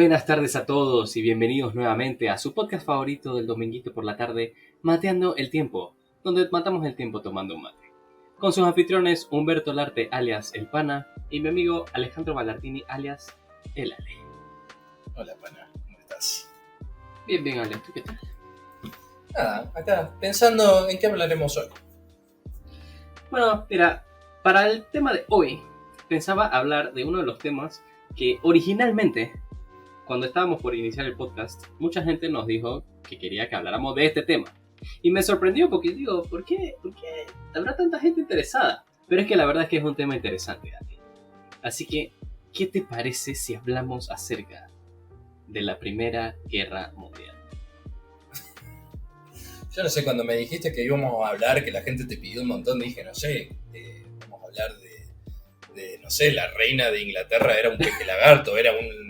Buenas tardes a todos y bienvenidos nuevamente a su podcast favorito del dominguito por la tarde, Mateando el Tiempo, donde matamos el tiempo tomando un mate. Con sus anfitriones Humberto Larte alias El Pana y mi amigo Alejandro Ballardini alias El Ale. Hola, pana, ¿cómo estás? Bien, Ale, ¿tú qué tal? Nada, acá pensando en qué hablaremos hoy. Bueno, mira, para el tema de hoy pensaba hablar de uno de los temas que originalmente, cuando estábamos por iniciar el podcast, mucha gente nos dijo que quería que habláramos de este tema. Y me sorprendió porque digo, ¿por qué habrá tanta gente interesada? Pero es que la verdad es que es un tema interesante, Dani. Así que, ¿qué te parece si hablamos acerca de la Primera Guerra Mundial? Yo no sé, cuando me dijiste que íbamos a hablar, que la gente te pidió un montón, dije, no sé, vamos a hablar de, no sé, la reina de Inglaterra era un peje lagarto, era un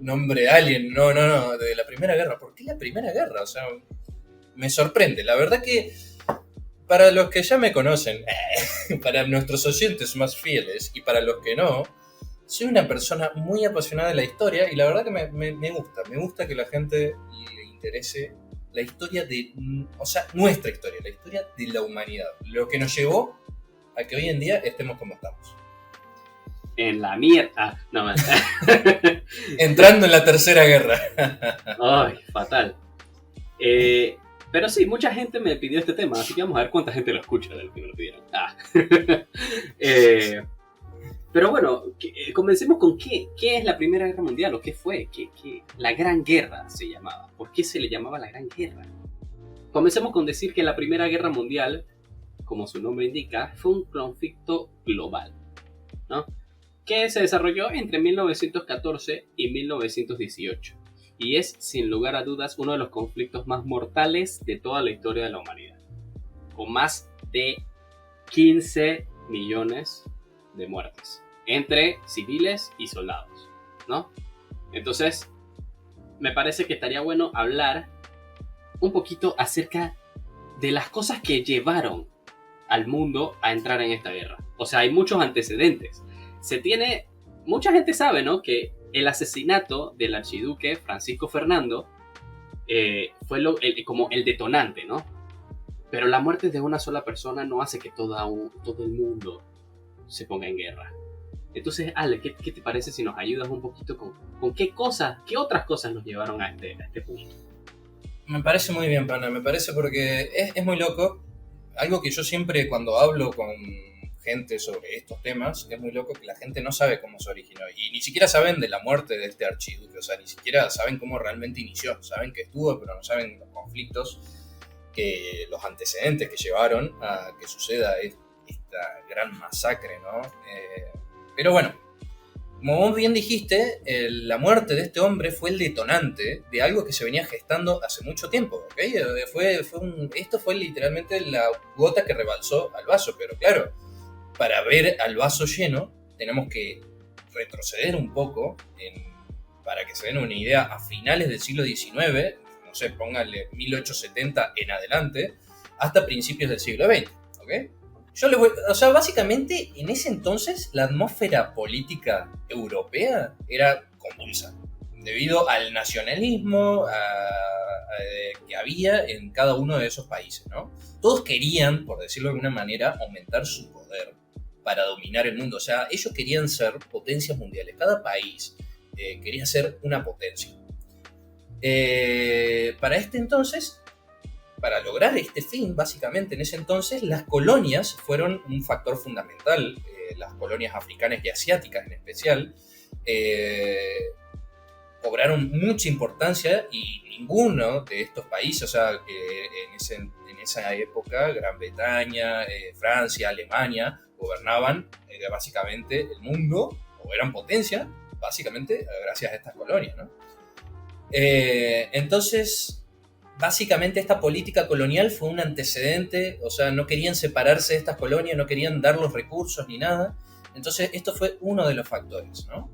hombre alien. No, de la Primera Guerra. ¿Por qué la Primera Guerra? O sea, me sorprende. La verdad que, para los que ya me conocen, para nuestros oyentes más fieles y para los que no, soy una persona muy apasionada de la historia y la verdad que me gusta que la gente le interese la historia nuestra historia, la historia de la humanidad, lo que nos llevó a que hoy en día estemos como estamos. En la mierda. No, man. Entrando en la Tercera Guerra. Ay, fatal. Pero sí, mucha gente me pidió este tema, así que vamos a ver cuánta gente lo escucha de lo que me lo pidieron. Pero bueno, comencemos con qué es la Primera Guerra Mundial o qué fue, la Gran Guerra se llamaba. ¿Por qué se le llamaba la Gran Guerra? Comencemos con decir que la Primera Guerra Mundial, como su nombre indica, fue un conflicto global, ¿no? Que se desarrolló entre 1914 y 1918 y es, sin lugar a dudas, uno de los conflictos más mortales de toda la historia de la humanidad, con más de 15 millones de muertes entre civiles y soldados, ¿no? Entonces, me parece que estaría bueno hablar un poquito acerca de las cosas que llevaron al mundo a entrar en esta guerra. O sea, hay muchos antecedentes. Mucha gente sabe, ¿no?, que el asesinato del archiduque Francisco Fernando fue como el detonante, ¿no? Pero la muerte de una sola persona no hace que todo el mundo se ponga en guerra. Entonces, Ale, ¿qué te parece si nos ayudas un poquito con qué otras cosas nos llevaron a este punto? Me parece muy bien, pana, me parece, porque es muy loco. Algo que yo siempre, cuando hablo con gente sobre estos temas, es muy loco que la gente no sabe cómo se originó y ni siquiera saben de la muerte de este archiduque, o sea, ni siquiera saben cómo realmente inició. Saben que estuvo, pero no saben los conflictos, los antecedentes que llevaron a que suceda esta gran masacre, ¿no? Pero bueno, como vos bien dijiste, la muerte de este hombre fue el detonante de algo que se venía gestando hace mucho tiempo, ¿ok? Esto fue literalmente la gota que rebalsó al vaso, pero claro, para ver al vaso lleno tenemos que retroceder un poco, para que se den una idea, a finales del siglo XIX, no sé, pónganle 1870 en adelante, hasta principios del siglo XX, ¿ok? Básicamente, en ese entonces, la atmósfera política europea era convulsa, debido al nacionalismo que había en cada uno de esos países, ¿no? Todos querían, por decirlo de alguna manera, aumentar su poder para dominar el mundo. O sea, ellos querían ser potencias mundiales. Cada país quería ser una potencia. Para lograr este fin, básicamente, en ese entonces, las colonias fueron un factor fundamental. Las colonias africanas y asiáticas en especial cobraron mucha importancia, y ninguno de estos países, o sea, que en esa época, Gran Bretaña, Francia, Alemania, gobernaban básicamente el mundo, o eran potencia, básicamente gracias a estas colonias, ¿no? Entonces, básicamente esta política colonial fue un antecedente, o sea, no querían separarse de estas colonias, no querían dar los recursos ni nada. Entonces, esto fue uno de los factores, ¿no?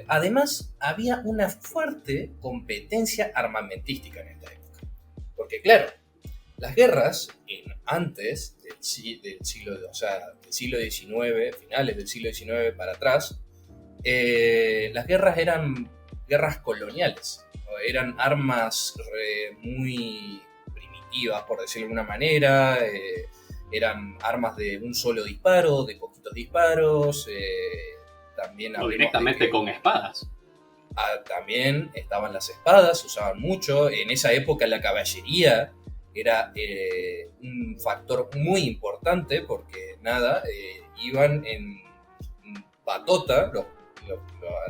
Además, había una fuerte competencia armamentística en esta época. Porque, claro, las guerras antes del siglo XIX, finales del siglo XIX para atrás, las guerras eran guerras coloniales, ¿no? Eran armas muy primitivas, por decirlo de alguna manera, eran armas de un solo disparo, de poquitos disparos, también O directamente con espadas. También estaban las espadas, se usaban mucho. En esa época la caballería era un factor muy importante porque iban en patota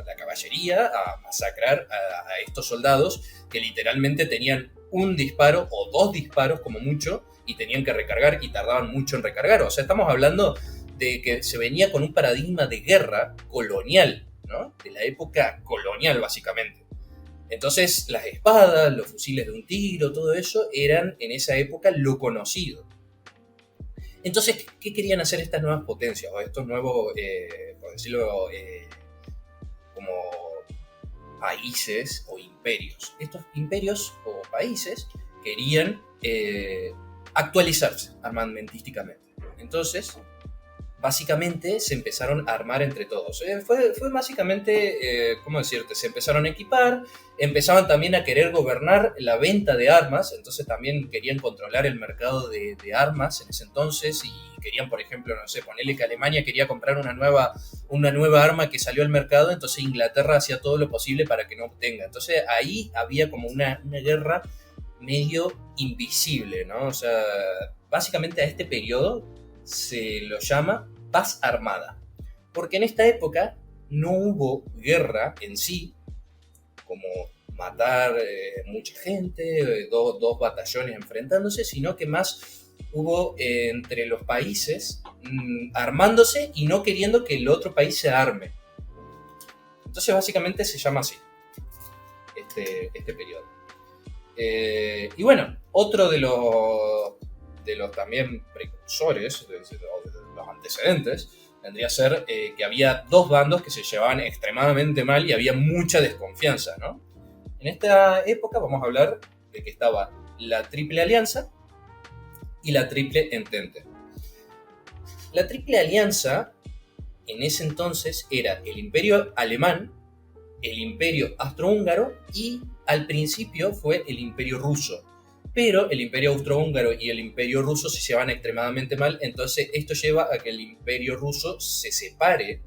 la caballería a masacrar a estos soldados que literalmente tenían un disparo o dos disparos como mucho y tenían que recargar y tardaban mucho en recargar. O sea, estamos hablando de que se venía con un paradigma de guerra colonial, ¿no? De la época colonial, básicamente. Entonces, las espadas, los fusiles de un tiro, todo eso eran en esa época lo conocido. Entonces, ¿qué querían hacer estas nuevas potencias o estos nuevos, por decirlo, como países o imperios? Estos imperios o países querían actualizarse armamentísticamente. Entonces, básicamente se empezaron a armar entre todos. Fue básicamente, ¿cómo decirte? Se empezaron a equipar, empezaban también a querer gobernar la venta de armas, entonces también querían controlar el mercado de armas en ese entonces y querían, por ejemplo, no sé, ponerle que Alemania quería comprar una nueva arma que salió al mercado, entonces Inglaterra hacía todo lo posible para que no obtenga. Entonces ahí había como una guerra medio invisible, ¿no? O sea, básicamente a este periodo se lo llama paz armada, porque en esta época no hubo guerra en sí, como matar mucha gente, dos batallones enfrentándose, sino que más hubo entre los países armándose y no queriendo que el otro país se arme. Entonces básicamente se llama así este periodo. Y bueno, otro de los también precursores, de los antecedentes, vendría a ser que había dos bandos que se llevaban extremadamente mal y había mucha desconfianza, ¿no? En esta época vamos a hablar de que estaba la Triple Alianza y la Triple Entente. La Triple Alianza en ese entonces era el Imperio Alemán, el Imperio Austrohúngaro y al principio fue el Imperio Ruso. Pero el Imperio Austrohúngaro y el Imperio Ruso se llevan extremadamente mal, entonces esto lleva a que el Imperio Ruso se separe,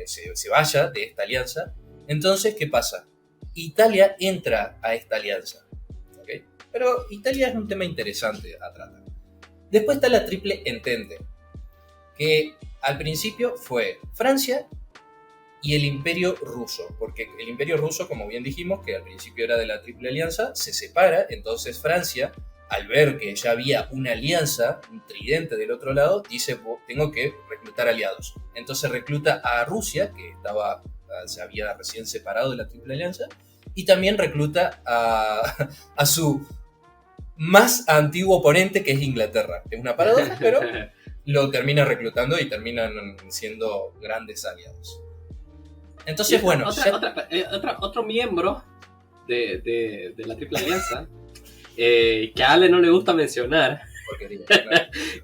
se vaya de esta alianza. Entonces, ¿qué pasa? Italia entra a esta alianza, ¿okay? Pero Italia es un tema interesante a tratar. Después está la Triple Entente, que al principio fue Francia y el Imperio Ruso, porque el Imperio Ruso, como bien dijimos, que al principio era de la Triple Alianza, se separa, entonces Francia, al ver que ya había una alianza, un tridente del otro lado, dice, tengo que reclutar aliados. Entonces recluta a Rusia, que se había recién separado de la Triple Alianza, y también recluta a su más antiguo oponente, que es Inglaterra. Es una paradoja, pero lo termina reclutando y terminan siendo grandes aliados. Entonces, bueno... Otro miembro de la Triple Alianza, que a Ale no le gusta mencionar,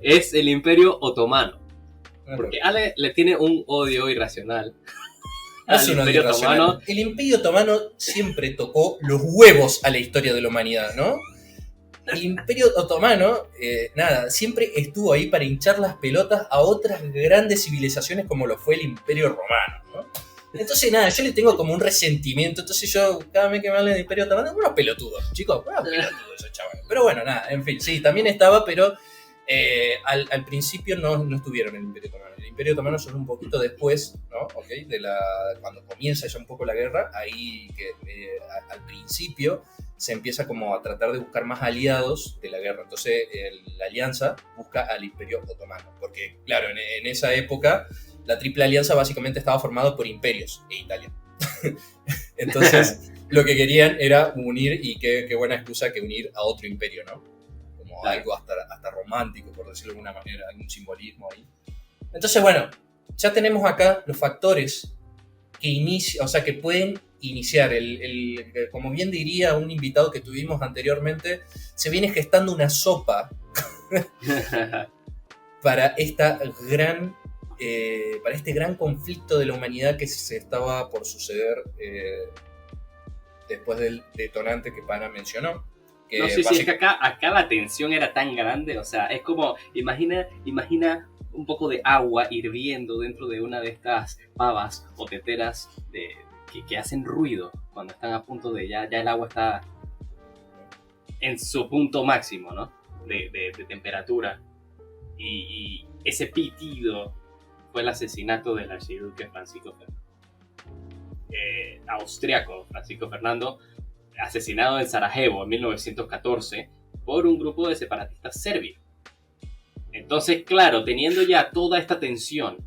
es el Imperio Otomano. Porque Ale le tiene un odio irracional al Imperio Otomano. El Imperio Otomano siempre tocó los huevos a la historia de la humanidad, ¿no? El Imperio Otomano, siempre estuvo ahí para hinchar las pelotas a otras grandes civilizaciones como lo fue el Imperio Romano, ¿no? Entonces, yo le tengo como un resentimiento. Entonces yo, cada vez que me hablan del Imperio Otomano, unos pelotudos, chicos, unos pelotudos esos chavales. Pero bueno, en fin, sí, también estaba, pero al principio no estuvieron en el Imperio Otomano. El Imperio Otomano son un poquito después, ¿no? ¿Okay? Cuando comienza ya un poco la guerra, ahí que al principio se empieza como a tratar de buscar más aliados de la guerra. Entonces la alianza busca al Imperio Otomano, porque claro, en esa época la Triple Alianza básicamente estaba formada por imperios e Italia. Entonces lo que querían era unir, y qué buena excusa que unir a otro imperio, ¿no? Como algo hasta romántico, por decirlo de alguna manera, algún simbolismo ahí. Entonces, bueno, ya tenemos acá los factores que pueden iniciar. Como bien diría un invitado que tuvimos anteriormente, se viene gestando una sopa para esta gran para este gran conflicto de la humanidad que se estaba por suceder después del detonante que Pana mencionó. Que no, sí, es que acá la tensión era tan grande, o sea, es como, imagina un poco de agua hirviendo dentro de una de estas pavas o teteras que hacen ruido cuando están a punto de, ya el agua está en su punto máximo, ¿no? De temperatura. Y ese pitido fue el asesinato del archiduque Francisco Fernando. Austriaco Francisco Fernando, asesinado en Sarajevo en 1914 por un grupo de separatistas serbios. Entonces, claro, teniendo ya toda esta tensión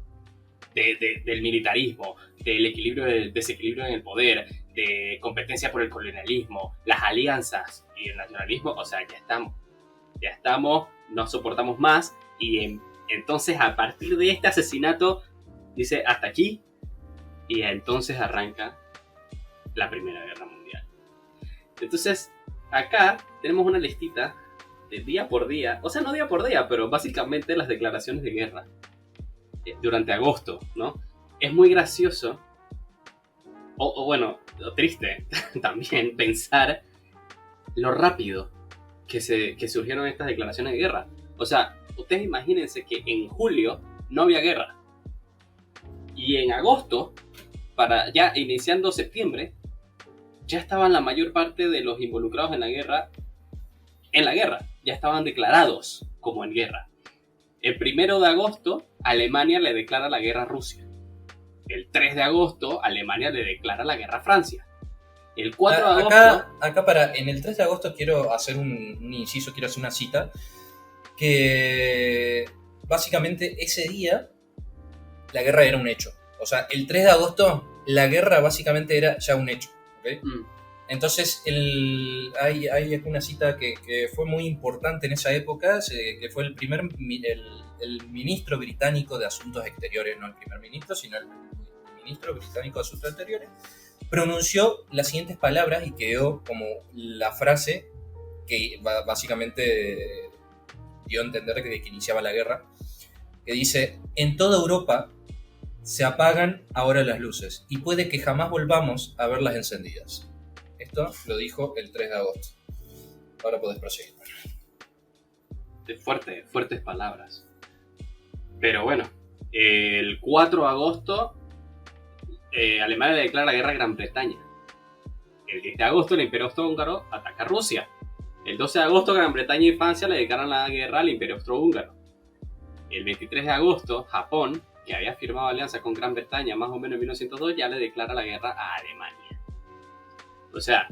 del militarismo, del desequilibrio en el poder, de competencia por el colonialismo, las alianzas y el nacionalismo, o sea, ya estamos, no soportamos más, y entonces a partir de este asesinato dice hasta aquí, y entonces arranca la Primera Guerra Mundial. Entonces acá tenemos una listita de día por día, o sea, no día por día, pero básicamente las declaraciones de guerra durante agosto, ¿no? Es muy gracioso, o bueno, triste también pensar lo rápido que surgieron estas declaraciones de guerra. O sea, ustedes imagínense que en julio no había guerra. Y en agosto, para ya iniciando septiembre, ya estaban la mayor parte de los involucrados en la guerra, ya estaban declarados como en guerra. El 1 de agosto, Alemania le declara la guerra a Rusia. El 3 de agosto, Alemania le declara la guerra a Francia. El 4 de agosto... Acá en el 3 de agosto quiero hacer un inciso, quiero hacer una cita, que básicamente ese día la guerra era un hecho. O sea, el 3 de agosto la guerra básicamente era ya un hecho. ¿Okay? Entonces hay una cita que fue muy importante en esa época, que fue el ministro británico de Asuntos Exteriores, no el primer ministro, sino el ministro británico de Asuntos Exteriores, pronunció las siguientes palabras y quedó como la frase que básicamente dio a entender que iniciaba la guerra, que dice: en toda Europa se apagan ahora las luces y puede que jamás volvamos a verlas encendidas. Esto lo dijo el 3 de agosto. Ahora podés proseguir. Fuertes palabras. Pero bueno, el 4 de agosto Alemania le declara la guerra a Gran Bretaña. El 10 de agosto el Imperio Austrohúngaro ataca a Rusia. El 12 de agosto Gran Bretaña y Francia le declaran la guerra al Imperio Austrohúngaro. El 23 de agosto Japón, que había firmado alianza con Gran Bretaña más o menos en 1902, ya le declara la guerra a Alemania. O sea,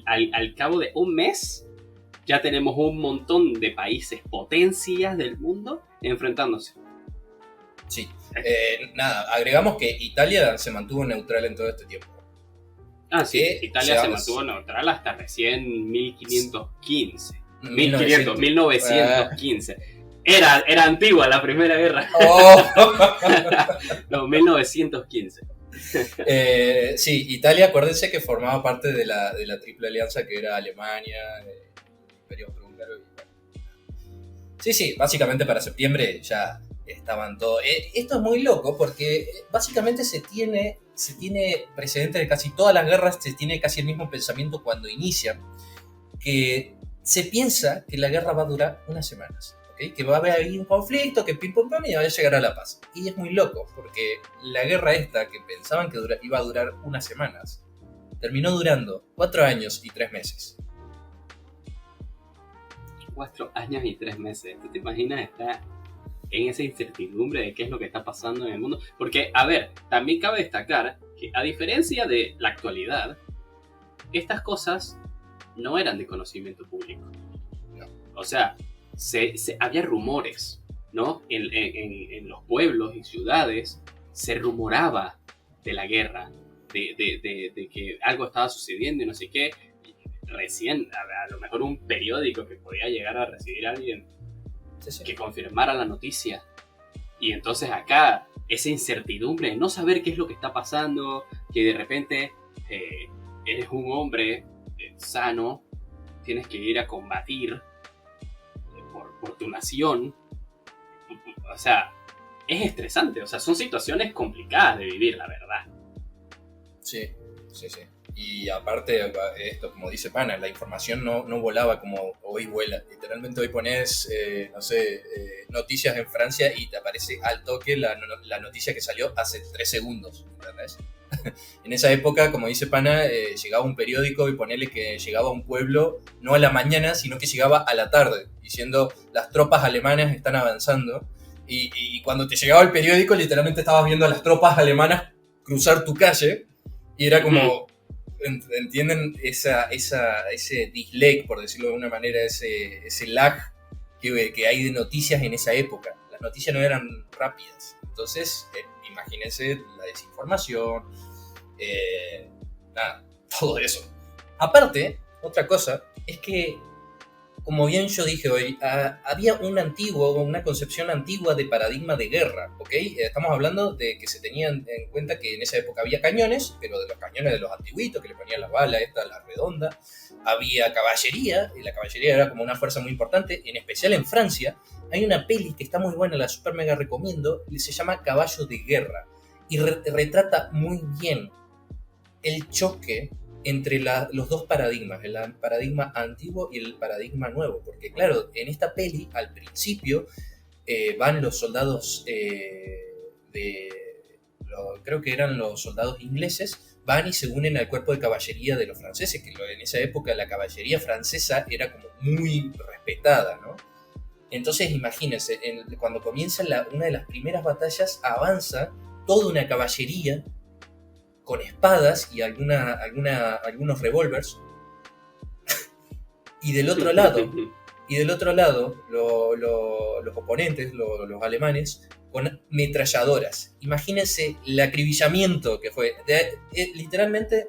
al cabo de un mes ya tenemos un montón de países, potencias del mundo, enfrentándose. Sí. Nada, agregamos que Italia se mantuvo neutral en todo este tiempo. Ah, sí, Italia se mantuvo neutral hasta recién 1515. 1915. Era antigua la Primera Guerra. Oh. No, 1915. Sí, Italia, acuérdense que formaba parte de la triple alianza que era Alemania, Imperio Austrohúngaro y... Sí, básicamente para septiembre ya estaban todos... Esto es muy loco porque básicamente se tiene precedente de casi todas las guerras, se tiene casi el mismo pensamiento cuando inician, que se piensa que la guerra va a durar unas semanas. ¿Okay? Que va a haber ahí un conflicto, que pim pum pam y va a llegar a la paz. Y es muy loco, porque la guerra esta, que pensaban que iba a durar unas semanas, terminó durando 4 años y 3 meses. 4 años y 3 meses. ¿Tú te imaginas estar en esa incertidumbre de qué es lo que está pasando en el mundo? Porque, a ver, también cabe destacar que a diferencia de la actualidad, estas cosas no eran de conocimiento público. No. O sea, había rumores, ¿no? En los pueblos y ciudades se rumoraba de la guerra, de que algo estaba sucediendo y no sé qué. Recién, a lo mejor un periódico que podía llegar a recibir a alguien que confirmara la noticia. Y entonces acá, esa incertidumbre, no saber qué es lo que está pasando, que de repente eres un hombre sano, tienes que ir a combatir por tu nación. O sea, es estresante, o sea, son situaciones complicadas de vivir, la verdad. Sí, sí, sí. Y aparte, esto, como dice Pana, la información no volaba como hoy vuela. Literalmente hoy pones, no sé, noticias en Francia y te aparece al toque la noticia que salió hace 3 segundos, ¿entendés? En esa época, como dice Pana, llegaba un periódico y ponele que llegaba a un pueblo no a la mañana, sino que llegaba a la tarde, diciendo las tropas alemanas están avanzando. Y cuando te llegaba el periódico, literalmente estabas viendo a las tropas alemanas cruzar tu calle y era como, ¿entienden? Ese delay, por decirlo de alguna manera, ese lag que hay de noticias en esa época. Las noticias no eran rápidas. Entonces, imagínense la desinformación, nada, todo eso. Aparte, otra cosa es que, como bien yo dije hoy, había una concepción antigua de paradigma de guerra, ¿ok? Estamos hablando de que se tenían en cuenta que en esa época había cañones, pero de los cañones de los antiguitos, que le ponían la bala, la redonda. Había caballería, y la caballería era como una fuerza muy importante, en especial en Francia. Hay una peli que está muy buena, la super mega recomiendo, y se llama Caballo de Guerra, y retrata muy bien el choque entre los dos paradigmas, el paradigma antiguo y el paradigma nuevo. Porque claro, en esta peli, al principio, van los soldados creo que eran los soldados ingleses, van y se unen al cuerpo de caballería de los franceses, que en esa época la caballería francesa era como muy respetada, ¿no? Entonces imagínense, cuando comienza una de las primeras batallas, avanza toda una caballería con espadas y algunos revólveres. Y del otro lado, los oponentes, los alemanes, con metralladoras. Imagínense el acribillamiento que fue. Literalmente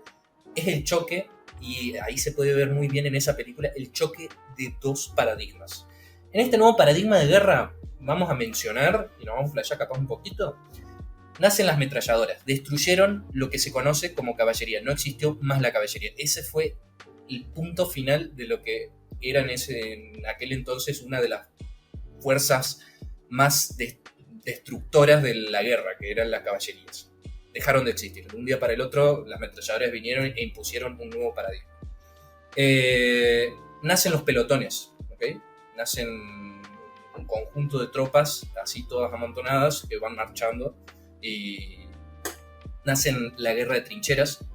es el choque, y ahí se puede ver muy bien en esa película, el choque de dos paradigmas. En este nuevo paradigma de guerra, vamos a mencionar, y nos vamos a flashear capaz un poquito, nacen las metralladoras, destruyeron lo que se conoce como caballería, no existió más la caballería. Ese fue el punto final de lo que era en aquel entonces una de las fuerzas más destructoras de la guerra, que eran las caballerías. Dejaron de existir. De un día para el otro, las metralladoras vinieron e impusieron un nuevo paradigma. Nacen los pelotones, ¿ok? Nacen un conjunto de tropas, así todas amontonadas, que van marchando, y nacen la guerra de trincheras.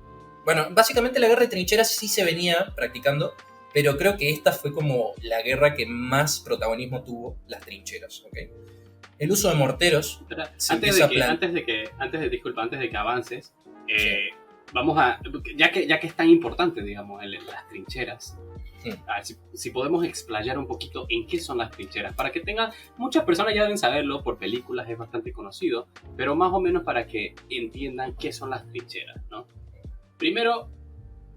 Bueno, básicamente la guerra de trincheras sí se venía practicando, pero creo que esta fue como la guerra que más protagonismo tuvo, las trincheras, ¿ok? El uso de morteros. Antes de que avances, Sí. vamos a, ya que es tan importante, digamos, las trincheras, a ver, si podemos explayar un poquito en qué son las trincheras, para que tengan, muchas personas ya deben saberlo por películas, es bastante conocido, pero más o menos para que entiendan qué son las trincheras, ¿no? Primero,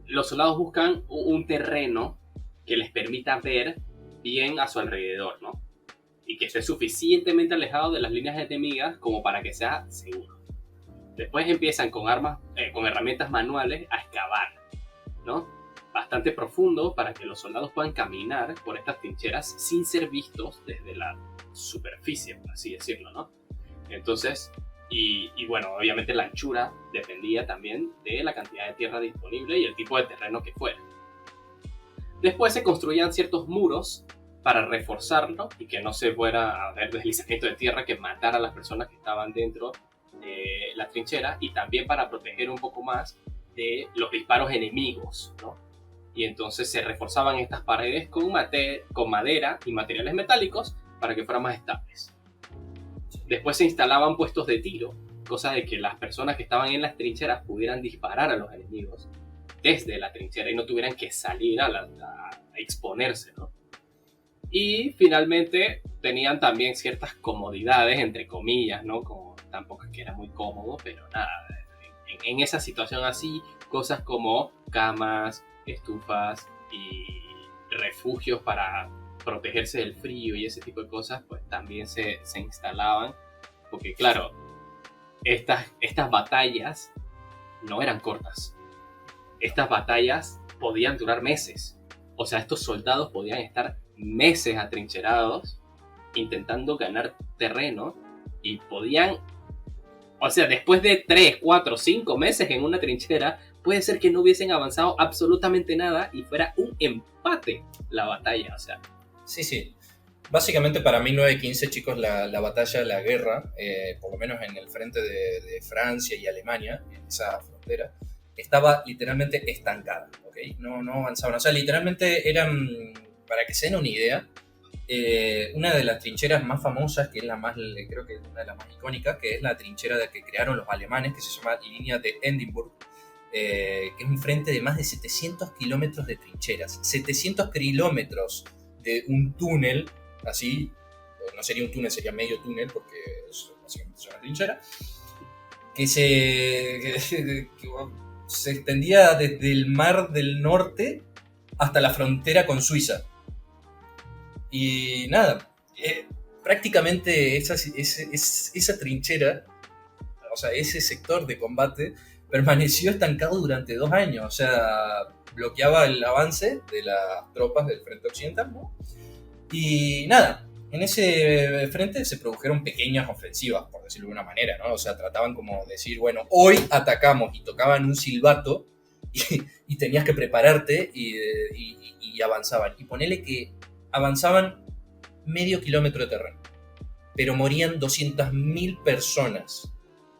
los soldados buscan un terreno que les permita ver bien a su alrededor, ¿no? Y que esté suficientemente alejado de las líneas enemigas como para que sea seguro. Después empiezan con con herramientas manuales a excavar, ¿no? Bastante profundo para que los soldados puedan caminar por estas trincheras sin ser vistos desde la superficie, por así decirlo, ¿no? Entonces, y bueno, obviamente la anchura dependía también de la cantidad de tierra disponible y el tipo de terreno que fuera. Después se construían ciertos muros para reforzarlo y que no se fuera a haber deslizamiento de tierra que matara a las personas que estaban dentro de la trinchera, y también para proteger un poco más de los disparos enemigos, ¿no? Y entonces se reforzaban estas paredes con madera y materiales metálicos para que fueran más estables. Después se instalaban puestos de tiro, cosa de que las personas que estaban en las trincheras pudieran disparar a los enemigos desde la trinchera y no tuvieran que salir a exponerse, ¿no? Y finalmente tenían también ciertas comodidades, entre comillas, ¿no? Como tampoco es que era muy cómodo, pero nada, en esa situación así, cosas como camas, estufas y refugios para protegerse del frío y ese tipo de cosas, pues también se instalaban, porque claro, estas batallas no eran cortas. Estas batallas podían durar meses. O sea, estos soldados podían estar meses atrincherados intentando ganar terreno y podían, o sea, después de 3, 4, 5 meses en una trinchera, puede ser que no hubiesen avanzado absolutamente nada y fuera un empate la batalla, o sea. Sí, sí. Básicamente para 1915, chicos, la batalla, la guerra, por lo menos en el frente de Francia y Alemania, en esa frontera, estaba literalmente estancada, ¿ok? No avanzaban. O sea, literalmente eran, para que se den una idea, una de las trincheras más famosas, que es la más, creo que es una de las más icónicas, que es la trinchera que crearon los alemanes, que se llama Línea de Hindenburg, que es un frente de más de 700 kilómetros de trincheras. 700 kilómetros de un túnel, así, no sería un túnel, sería medio túnel, porque básicamente es una trinchera, que se extendía desde el mar del norte hasta la frontera con Suiza. Y nada, prácticamente esa trinchera, o sea, ese sector de combate permaneció estancado durante 2 años. O sea, bloqueaba el avance de las tropas del frente occidental, ¿no? Y nada, en ese frente se produjeron pequeñas ofensivas, por decirlo de una manera, ¿no? O sea, trataban como decir, bueno, hoy atacamos, y tocaban un silbato y tenías que prepararte y avanzaban. Y ponele que avanzaban medio kilómetro de terreno, pero morían 200.000 personas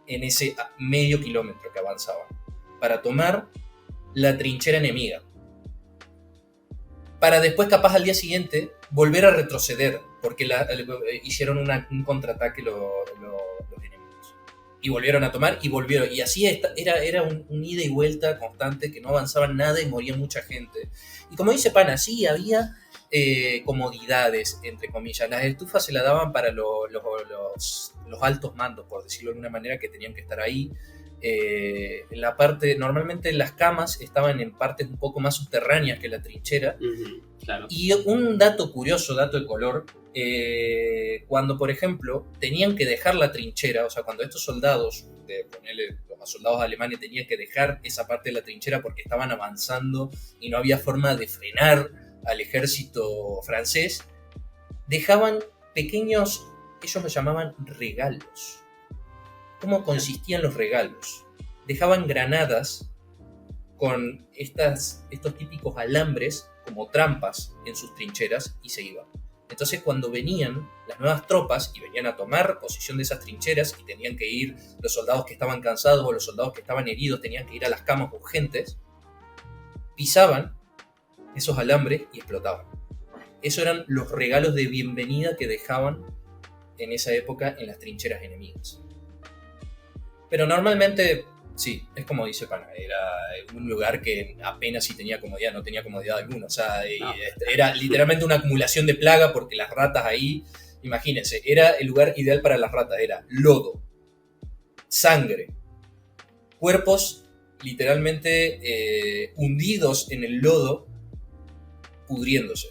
en ese medio kilómetro que avanzaban para tomar la trinchera enemiga, para después capaz al día siguiente volver a retroceder, porque hicieron un contraataque los enemigos, y volvieron a tomar y volvieron, y así era un ida y vuelta constante, que no avanzaban nada y moría mucha gente. Y como dice Pana, sí, había comodidades, entre comillas. Las estufas se las daban para los altos mandos, por decirlo de una manera, que tenían que estar ahí. En la parte, normalmente las camas estaban en partes un poco más subterráneas que la trinchera. Claro. Y un dato curioso, dato de color, cuando por ejemplo tenían que dejar la trinchera, o sea, cuando estos soldados, los soldados alemanes tenían que dejar esa parte de la trinchera porque estaban avanzando y no había forma de frenar al ejército francés, dejaban pequeños, ellos los llamaban regalos. ¿Cómo consistían los regalos? Dejaban granadas con estos típicos alambres como trampas en sus trincheras y se iban. Entonces cuando venían las nuevas tropas y venían a tomar posesión de esas trincheras y tenían que ir, los soldados que estaban cansados o los soldados que estaban heridos tenían que ir a las camas urgentes, pisaban esos alambres y explotaban. Esos eran los regalos de bienvenida que dejaban en esa época en las trincheras enemigas. Pero normalmente, sí, es como dice Pana, era un lugar que apenas sí tenía comodidad, no tenía comodidad alguna. O sea, no. Era literalmente una acumulación de plaga, porque las ratas ahí, imagínense, era el lugar ideal para las ratas. Era lodo, sangre, cuerpos literalmente hundidos en el lodo, pudriéndose.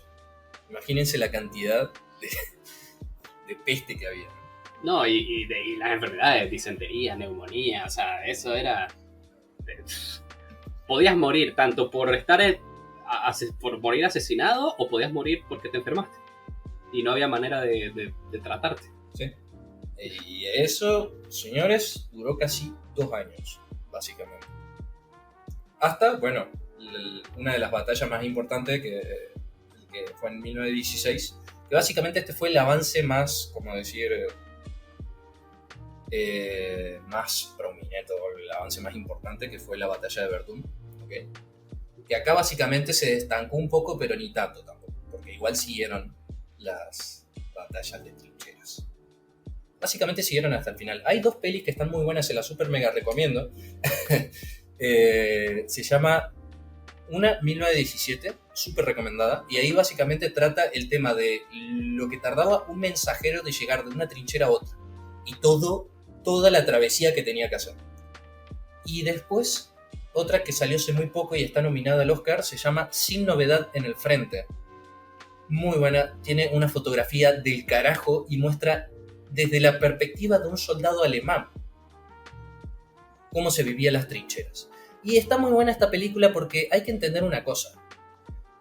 Imagínense la cantidad de peste que había. No, y las enfermedades, disentería, neumonía, o sea, eso era... Podías morir tanto por por morir asesinado, o podías morir porque te enfermaste y no había manera de tratarte. Sí. Y eso, señores, duró casi 2 años, básicamente. Hasta, bueno, una de las batallas más importantes que fue en 1916, que básicamente este fue el avance más, como decir, más prominente, o el avance más importante, que fue la batalla de Verdún, ¿okay? Que acá básicamente se estancó un poco, pero ni tanto tampoco, porque igual siguieron las batallas de trincheras. Básicamente siguieron hasta el final. Hay 2 pelis que están muy buenas, se las super mega recomiendo. Se llama una 1917, súper recomendada, y ahí básicamente trata el tema de lo que tardaba un mensajero de llegar de una trinchera a otra, y toda la travesía que tenía que hacer. Y después, otra que salió hace muy poco y está nominada al Oscar, se llama Sin novedad en el frente. Muy buena, tiene una fotografía del carajo y muestra desde la perspectiva de un soldado alemán cómo se vivían las trincheras. Y está muy buena esta película porque hay que entender una cosa.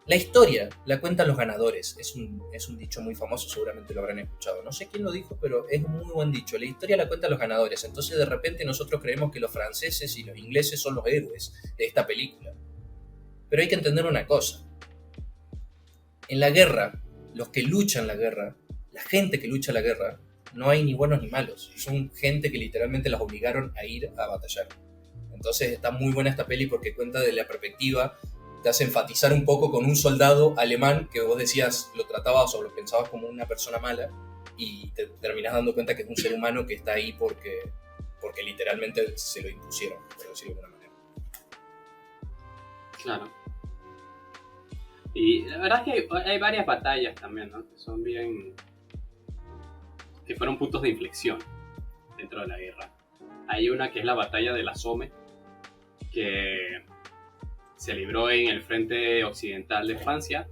La historia la cuentan los ganadores. Es un dicho muy famoso, seguramente lo habrán escuchado. No sé quién lo dijo, pero es un muy buen dicho. La historia la cuentan los ganadores. Entonces de repente nosotros creemos que los franceses y los ingleses son los héroes de esta película. Pero hay que entender una cosa. En la guerra, los que luchan la guerra, la gente que lucha la guerra, no hay ni buenos ni malos. Son gente que literalmente las obligaron a ir a batallar. Entonces está muy buena esta peli porque cuenta de la perspectiva, te hace enfatizar un poco con un soldado alemán que vos decías, lo tratabas o lo pensabas como una persona mala y te terminás dando cuenta que es un ser humano que está ahí porque literalmente se lo impusieron, por decirlo de alguna manera. Claro. Y la verdad es que hay varias batallas también, ¿no? Que son bien... que fueron puntos de inflexión dentro de la guerra. Hay una que es la batalla de la Somme, que se libró en el frente occidental de Francia.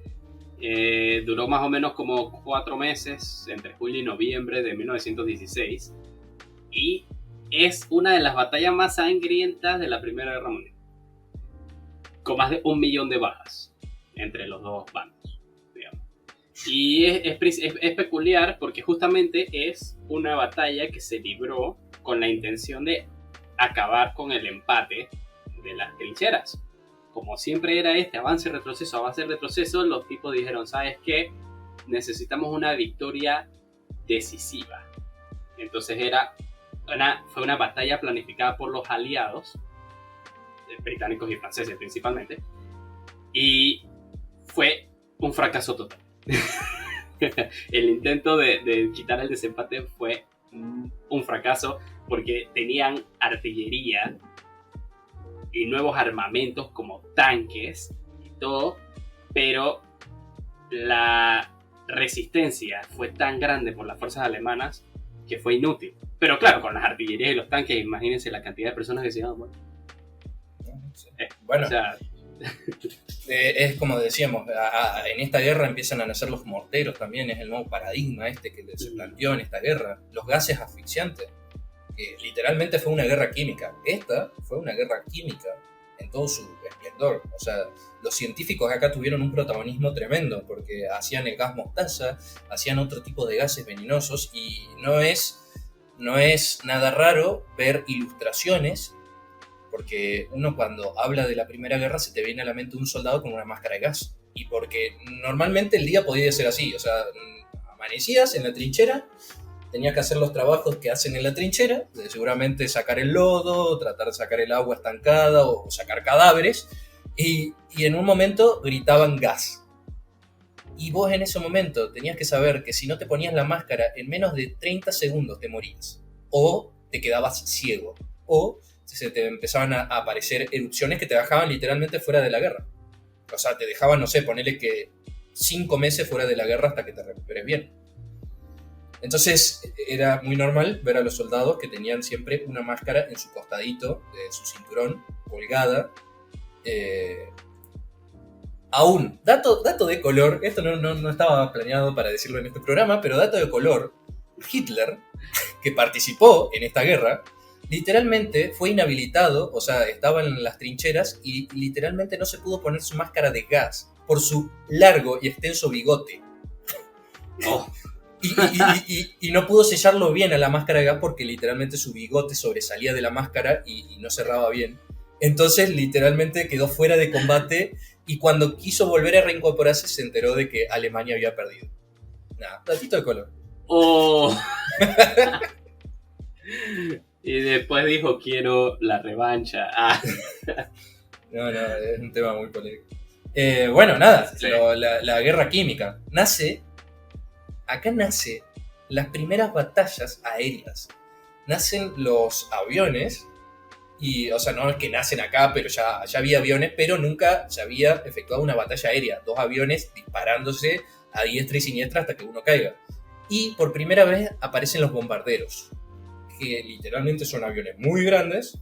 Duró más o menos como 4 meses, entre julio y noviembre de 1916. Y es una de las batallas más sangrientas de la Primera Guerra Mundial. Con más de 1 millón de bajas entre los dos bandos, digamos. Y es peculiar porque justamente es una batalla que se libró con la intención de acabar con el empate de las trincheras. Como siempre era avance-retroceso, los tipos dijeron, ¿sabes qué? Necesitamos una victoria decisiva. Entonces fue una batalla planificada por los aliados, británicos y franceses principalmente, y fue un fracaso total. El intento de quitar el desempate fue un fracaso porque tenían artillería y nuevos armamentos como tanques y todo, pero la resistencia fue tan grande por las fuerzas alemanas que fue inútil. Pero claro, con las artillerías y los tanques, imagínense la cantidad de personas que se iban a morir. Bueno, o sea, es como decíamos, en esta guerra empiezan a nacer los morteros también, es el nuevo paradigma que se planteó en esta guerra. Los gases asfixiantes, que literalmente fue una guerra química. Esta fue una guerra química en todo su esplendor. O sea, los científicos acá tuvieron un protagonismo tremendo porque hacían el gas mostaza, hacían otro tipo de gases venenosos y no es nada raro ver ilustraciones, porque uno cuando habla de la Primera Guerra se te viene a la mente un soldado con una máscara de gas. Y porque normalmente el día podía ser así, o sea, amanecías en la trinchera, tenías que hacer los trabajos que hacen en la trinchera, seguramente sacar el lodo, tratar de sacar el agua estancada o sacar cadáveres, y en un momento gritaban gas. Y vos en ese momento tenías que saber que si no te ponías la máscara, en menos de 30 segundos te morías, o te quedabas ciego, o se te empezaban a aparecer erupciones que te dejaban literalmente fuera de la guerra. O sea, te dejaban, no sé, ponele que 5 meses fuera de la guerra hasta que te recuperes bien. Entonces era muy normal ver a los soldados que tenían siempre una máscara en su costadito de su cinturón, colgada. Aún, dato de color, esto no estaba planeado para decirlo en este programa, pero dato de color, Hitler, que participó en esta guerra, literalmente fue inhabilitado, o sea, estaba en las trincheras y literalmente no se pudo poner su máscara de gas por su largo y extenso bigote. Oh. Y no pudo sellarlo bien a la máscara de gas porque literalmente su bigote sobresalía de la máscara y no cerraba bien. Entonces literalmente quedó fuera de combate y cuando quiso volver a reincorporarse se enteró de que Alemania había perdido. Nada, datito de color. Oh. Y después dijo, quiero la revancha. No, es un tema muy polémico. Bueno, nada, sí. la guerra química. Acá nace las primeras batallas aéreas. Nacen los aviones, y, o sea, no es que nacen acá, pero ya había aviones, pero nunca se había efectuado una batalla aérea. 2 aviones disparándose a diestra y siniestra hasta que uno caiga. Y por primera vez aparecen los bombarderos, que literalmente son aviones muy grandes,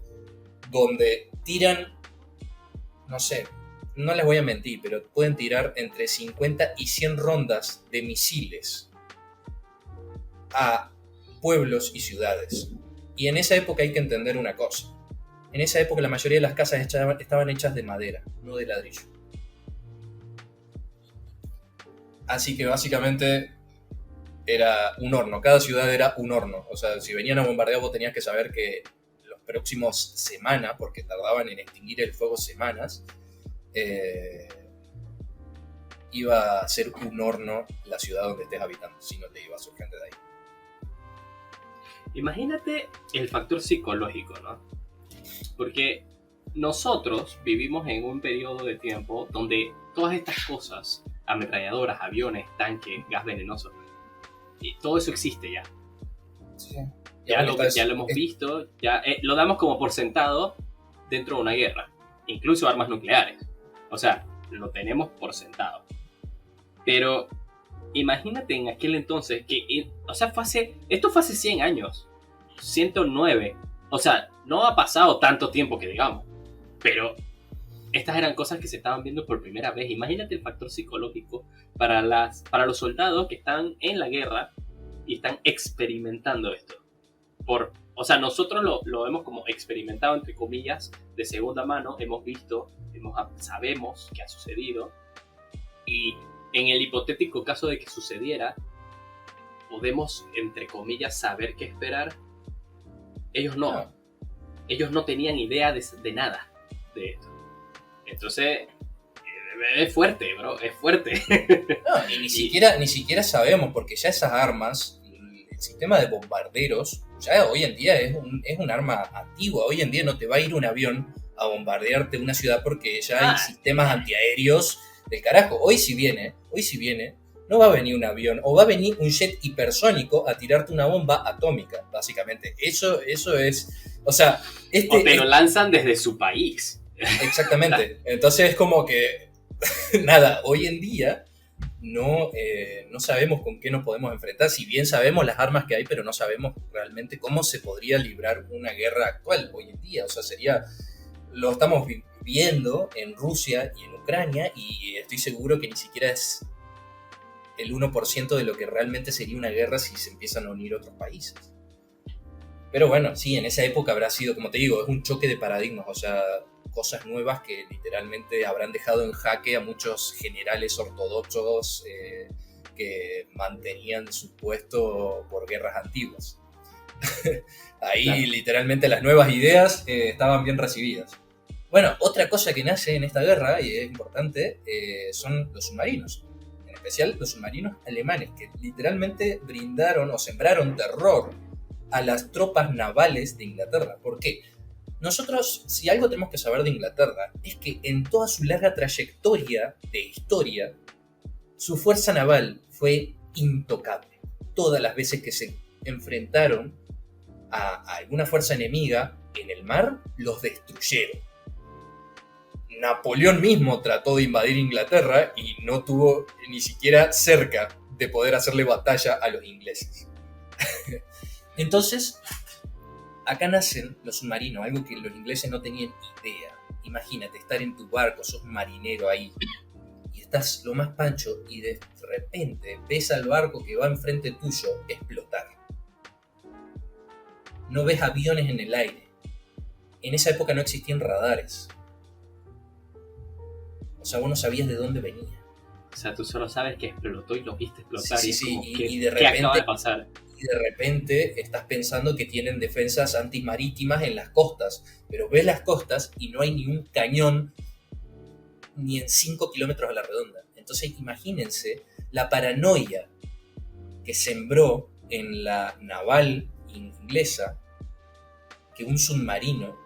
donde tiran, no sé, no les voy a mentir, pero pueden tirar entre 50 y 100 rondas de misiles a pueblos y ciudades. Y en esa época hay que entender una cosa. En esa época la mayoría de las casas estaban hechas de madera, no de ladrillo. Así que básicamente era un horno, cada ciudad era un horno. O sea, si venían a bombardear vos tenías que saber que los próximos semanas, porque tardaban en extinguir el fuego semanas, eh, iba a ser un horno la ciudad donde estés habitando, si no te iba a surgir de ahí. Imagínate el factor psicológico, ¿no? Porque nosotros vivimos en un periodo de tiempo donde todas estas cosas, ametralladoras, aviones, tanques, gas venenoso, y todo eso existe ya. Sí. Ya lo hemos visto, ya lo damos como por sentado dentro de una guerra, incluso armas nucleares. O sea, lo tenemos por sentado. Pero imagínate en aquel entonces o sea, esto fue hace 100 años, 109. O sea, no ha pasado tanto tiempo que digamos, pero estas eran cosas que se estaban viendo por primera vez. Imagínate el factor psicológico para los soldados que están en la guerra y están experimentando esto. O sea, nosotros lo hemos como experimentado, entre comillas, de segunda mano, hemos visto, sabemos que ha sucedido, y en el hipotético caso de que sucediera, podemos, entre comillas, saber qué esperar. Ellos no. Ellos no tenían idea de nada de esto. Entonces, es fuerte, bro, es fuerte. No, y ni siquiera sabemos, porque ya esas armas, el sistema de bombarderos, ya hoy en día es un arma antigua. Hoy en día no te va a ir un avión a bombardearte una ciudad porque ya hay sistemas antiaéreos del carajo. Hoy si viene, no va a venir un avión, o va a venir un jet hipersónico a tirarte una bomba atómica, básicamente. Eso es, o sea... o te lo lanzan desde su país. Exactamente. Entonces es como que, nada, hoy en día no sabemos con qué nos podemos enfrentar. Si bien sabemos las armas que hay, pero no sabemos realmente cómo se podría librar una guerra actual hoy en día. O sea, lo estamos viendo en Rusia y en Ucrania, y estoy seguro que ni siquiera es el 1% de lo que realmente sería una guerra si se empiezan a unir otros países. Pero bueno, sí, en esa época habrá sido, como te digo, es un choque de paradigmas, o sea, cosas nuevas que literalmente habrán dejado en jaque a muchos generales ortodoxos que mantenían su puesto por guerras antiguas. Ahí claro. Literalmente las nuevas ideas estaban bien recibidas. Bueno, otra cosa que nace en esta guerra, y es importante, son los submarinos. En especial los submarinos alemanes, que literalmente brindaron o sembraron terror a las tropas navales de Inglaterra. ¿Por qué? Nosotros, si algo tenemos que saber de Inglaterra, es que en toda su larga trayectoria de historia, su fuerza naval fue intocable. Todas las veces que se enfrentaron a alguna fuerza enemiga en el mar, los destruyeron. Napoleón mismo trató de invadir Inglaterra y no tuvo ni siquiera cerca de poder hacerle batalla a los ingleses. Entonces, acá nacen los submarinos, algo que los ingleses no tenían idea. Imagínate estar en tu barco, sos marinero ahí, y estás lo más pancho, y de repente ves al barco que va enfrente tuyo explotar. No ves aviones en el aire. En esa época no existían radares. O sea, vos no sabías de dónde venía. O sea, tú solo sabes que explotó y lo viste explotar. Sí, y de repente, ¿qué acaba de pasar? Y de repente estás pensando que tienen defensas antimarítimas en las costas, pero ves las costas y no hay ni un cañón ni en 5 kilómetros a la redonda. Entonces imagínense la paranoia que sembró en la naval inglesa que un submarino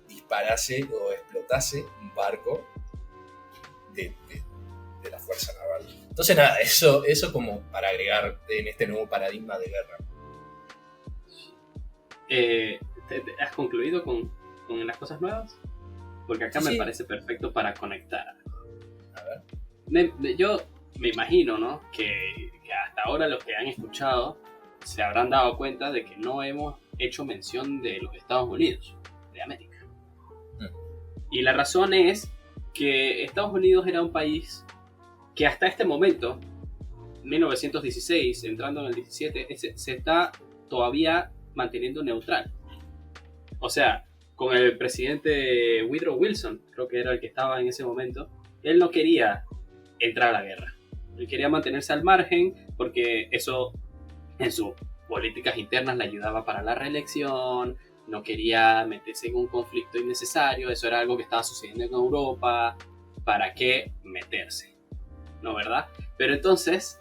disparase o explotase un barco de la fuerza naval. Entonces nada, eso como para agregar en este nuevo paradigma de guerra. ¿Has concluido con las cosas nuevas? Porque acá me parece perfecto para conectar. A ver. Yo me imagino, ¿no? Que hasta ahora los que han escuchado se habrán dado cuenta de que no hemos hecho mención de los Estados Unidos de América. Y la razón es que Estados Unidos era un país que hasta este momento, 1916, entrando en el 17, se está todavía manteniendo neutral. O sea, con el presidente Woodrow Wilson, creo que era el que estaba en ese momento, él no quería entrar a la guerra. Él quería mantenerse al margen porque eso en sus políticas internas le ayudaba para la reelección, no quería meterse en un conflicto innecesario, eso era algo que estaba sucediendo en Europa, ¿para qué meterse? ¿No, verdad? Pero entonces,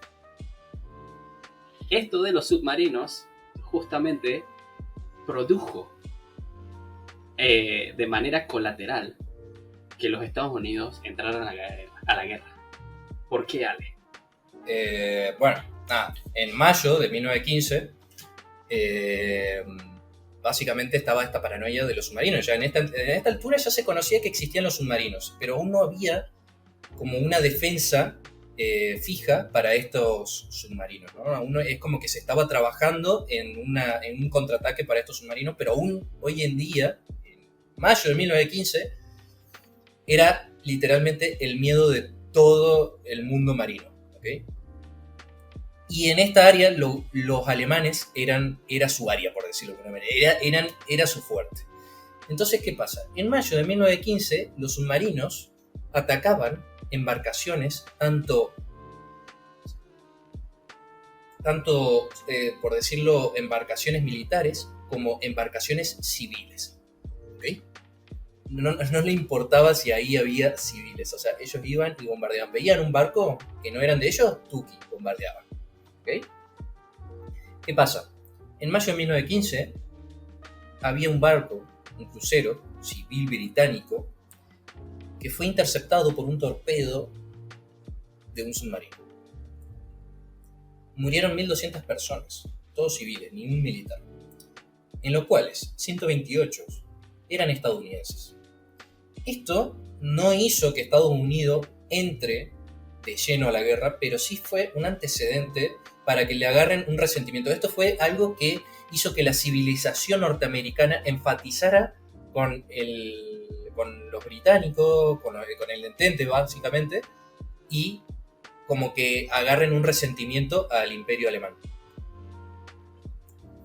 esto de los submarinos justamente produjo de manera colateral que los Estados Unidos entraran a la guerra. ¿Por qué, Ale? En mayo de 1915, básicamente estaba esta paranoia de los submarinos. Ya en esta altura ya se conocía que existían los submarinos, pero aún no había como una defensa fija para estos submarinos, ¿no? Aún es como que se estaba trabajando en un contraataque para estos submarinos, pero aún hoy en día, en mayo de 1915, era literalmente el miedo de todo el mundo marino, ¿okay? Y en esta área los alemanes era su área, por decirlo de alguna manera, era su fuerte. Entonces, ¿qué pasa? En mayo de 1915, los submarinos atacaban embarcaciones, tanto por decirlo, embarcaciones militares como embarcaciones civiles. ¿Okay? No le importaba si ahí había civiles, o sea, ellos iban y bombardeaban. Veían un barco que no eran de ellos, tuki, bombardeaban. ¿Okay? ¿Qué pasa? En mayo de 1915 había un barco, un crucero civil británico, que fue interceptado por un torpedo de un submarino. Murieron 1.200 personas, todos civiles, ningún militar, en los cuales 128 eran estadounidenses. Esto no hizo que Estados Unidos entre de lleno a la guerra, pero sí fue un antecedente para que le agarren un resentimiento. Esto fue algo que hizo que la civilización norteamericana enfatizara con los británicos, con el entente básicamente, y como que agarren un resentimiento al imperio alemán.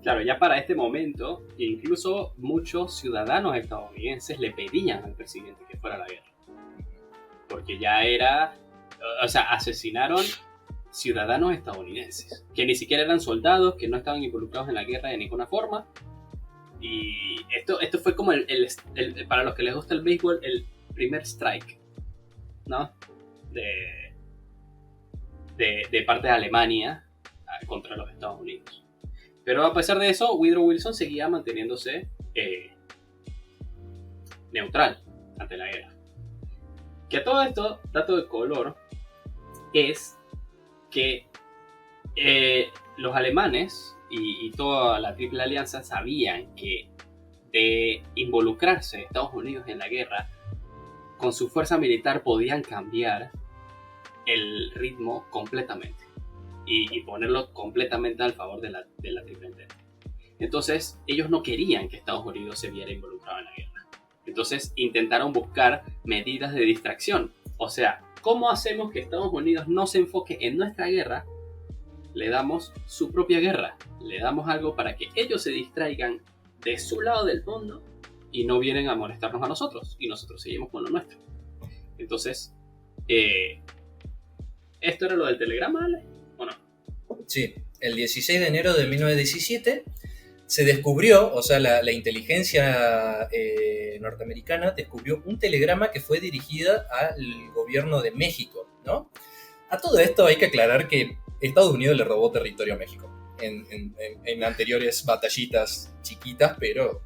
Claro, ya para este momento, incluso muchos ciudadanos estadounidenses le pedían al presidente que fuera a la guerra. Porque ya era, o sea, asesinaron ciudadanos estadounidenses, que ni siquiera eran soldados, que no estaban involucrados en la guerra de ninguna forma. Y esto fue como para los que les gusta el béisbol, el primer strike, ¿no? De parte de Alemania contra los Estados Unidos. Pero a pesar de eso, Woodrow Wilson seguía manteniéndose neutral ante la guerra. Que a todo esto, dato de color, es que los alemanes y toda la Triple Alianza sabían que de involucrarse Estados Unidos en la guerra, con su fuerza militar podían cambiar el ritmo completamente y ponerlo completamente al favor de la Triple Entente. Entonces, ellos no querían que Estados Unidos se viera involucrado en la guerra. Entonces, intentaron buscar medidas de distracción. O sea, ¿cómo hacemos que Estados Unidos no se enfoque en nuestra guerra? Le damos su propia guerra. Le damos algo para que ellos se distraigan de su lado del mundo y no vienen a molestarnos a nosotros. Y nosotros seguimos con lo nuestro. Entonces, ¿esto era lo del telegrama, Ale? ¿O no? Sí, el 16 de enero de 1917 se descubrió, o sea, la inteligencia norteamericana descubrió un telegrama que fue dirigida al gobierno de México, ¿no? A todo esto hay que aclarar que Estados Unidos le robó territorio a México en anteriores batallitas chiquitas, pero...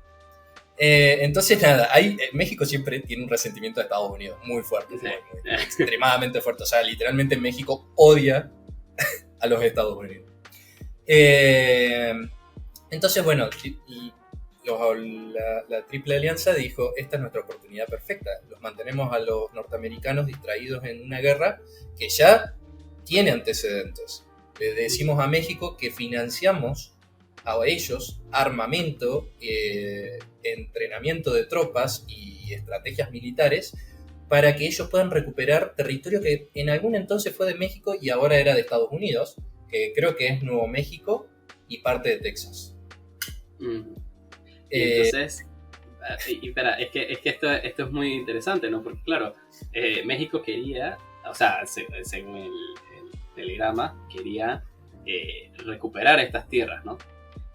entonces nada, México siempre tiene un resentimiento de Estados Unidos muy fuerte, Sí. muy, extremadamente fuerte. O sea, literalmente México odia a los Estados Unidos. Entonces, bueno, la Triple Alianza dijo, esta es nuestra oportunidad perfecta. Los mantenemos a los norteamericanos distraídos en una guerra que ya tiene antecedentes. Le decimos a México que financiamos a ellos armamento, entrenamiento de tropas y estrategias militares para que ellos puedan recuperar territorio que en algún entonces fue de México y ahora era de Estados Unidos, que creo que es Nuevo México y parte de Texas. Y entonces, espera, es que esto es muy interesante, ¿no? Porque claro, México quería, o sea, según Telegrama quería recuperar estas tierras, ¿no?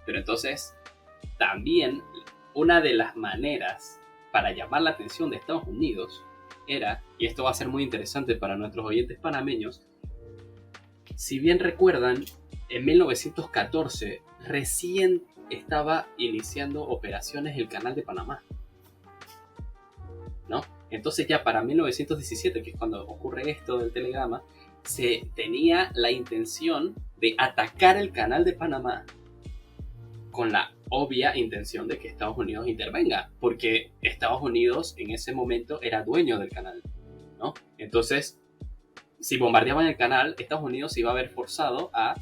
Pero entonces, también una de las maneras para llamar la atención de Estados Unidos era, y esto va a ser muy interesante para nuestros oyentes panameños, si bien recuerdan, en 1914 recién estaba iniciando operaciones el Canal de Panamá, ¿no? Entonces ya para 1917, que es cuando ocurre esto del telegrama, se tenía la intención de atacar el Canal de Panamá con la obvia intención de que Estados Unidos intervenga, porque Estados Unidos en ese momento era dueño del canal, ¿no? Entonces, si bombardeaban el canal, Estados Unidos se iba a ver forzado a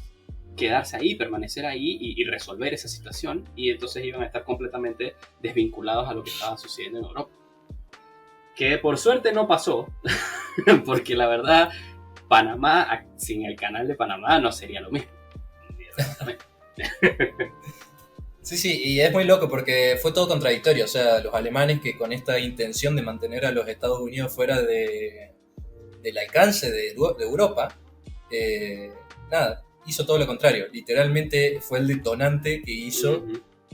quedarse ahí, permanecer ahí y resolver esa situación, y entonces iban a estar completamente desvinculados a lo que estaba sucediendo en Europa. Que por suerte no pasó, porque la verdad, Panamá, sin el canal de Panamá, no sería lo mismo. Sí, y es muy loco porque fue todo contradictorio. O sea, los alemanes que con esta intención de mantener a los Estados Unidos fuera del alcance de Europa, nada, hizo todo lo contrario. Literalmente fue el detonante que hizo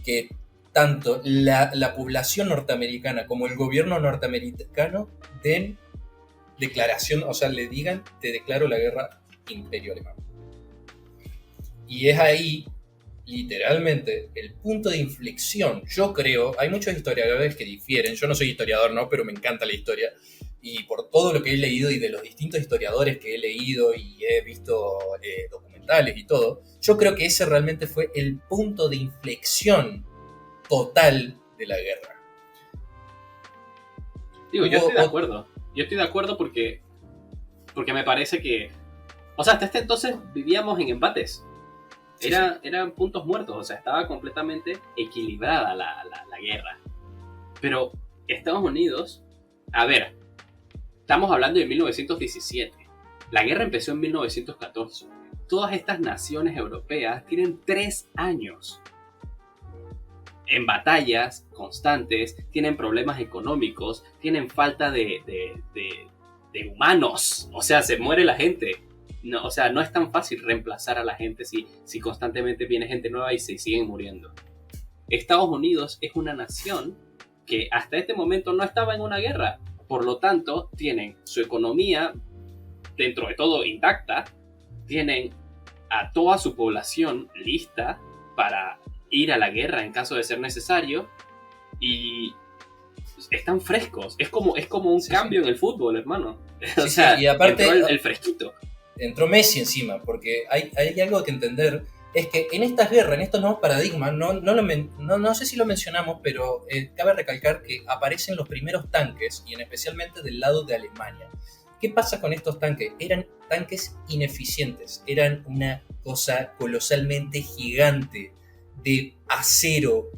que tanto la población norteamericana como el gobierno norteamericano den declaración, o sea, le digan, te declaro la guerra, Imperio Alemán. Y es ahí, literalmente, el punto de inflexión. Yo creo, hay muchos historiadores que difieren, yo no soy historiador, ¿no? Pero me encanta la historia, y por todo lo que he leído y de los distintos historiadores que he leído y he visto documentales y todo, yo creo que ese realmente fue el punto de inflexión total de la guerra. Digo, yo estoy de acuerdo. Yo estoy de acuerdo porque me parece que, o sea, hasta este entonces vivíamos en empates. Eran puntos muertos, o sea, estaba completamente equilibrada la guerra. Pero Estados Unidos, a ver, estamos hablando de 1917. La guerra empezó en 1914. Todas estas naciones europeas tienen 3 años en batallas constantes, tienen problemas económicos, tienen falta de humanos, o sea, se muere la gente. No, o sea, no es tan fácil reemplazar a la gente si constantemente viene gente nueva y se siguen muriendo. Estados Unidos es una nación que hasta este momento no estaba en una guerra, por lo tanto, tienen su economía dentro de todo intacta, tienen a toda su población lista para ir a la guerra en caso de ser necesario, y están frescos. Es como un cambio en el fútbol, hermano. O sea, y aparte entró el fresquito. Entró Messi encima, porque hay algo que entender, es que en estas guerras, en estos nuevos paradigmas, no sé si lo mencionamos, pero cabe recalcar que aparecen los primeros tanques, y especialmente del lado de Alemania. ¿Qué pasa con estos tanques? Eran tanques ineficientes, eran una cosa colosalmente gigante, de acero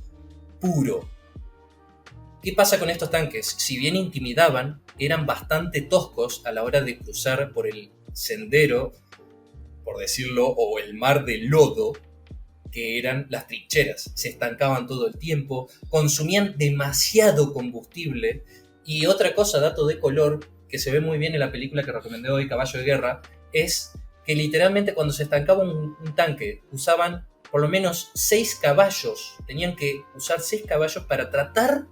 puro. ¿Qué pasa con estos tanques? Si bien intimidaban, eran bastante toscos a la hora de cruzar por el sendero, por decirlo, o el mar de lodo, que eran las trincheras. Se estancaban todo el tiempo, consumían demasiado combustible. Y otra cosa, dato de color, que se ve muy bien en la película que recomendé hoy, Caballo de Guerra, es que literalmente cuando se estancaba un tanque, usaban por lo menos 6 caballos. Tenían que usar 6 caballos para tratar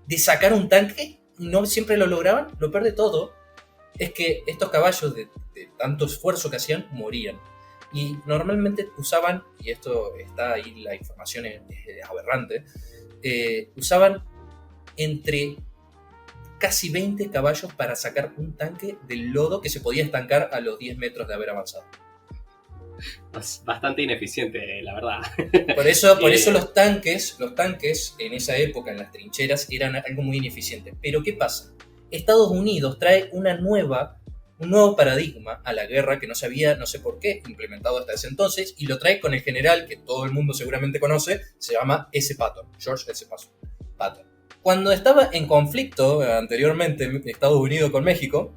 de sacar un tanque, y no siempre lo lograban. Lo peor de todo es que estos caballos, de tanto esfuerzo que hacían, morían. Y normalmente usaban, y esto está ahí, la información es aberrante, usaban entre casi 20 caballos para sacar un tanque del lodo que se podía estancar a los 10 metros de haber avanzado. Es bastante ineficiente, la verdad. Por eso los tanques en esa época, en las trincheras, eran algo muy ineficiente. Pero ¿qué pasa? Estados Unidos trae un nuevo paradigma a la guerra que no se había, no sé por qué, implementado hasta ese entonces, y lo trae con el general que todo el mundo seguramente conoce, se llama S. Patton, George S. Patton. Cuando estaba en conflicto anteriormente Estados Unidos con México,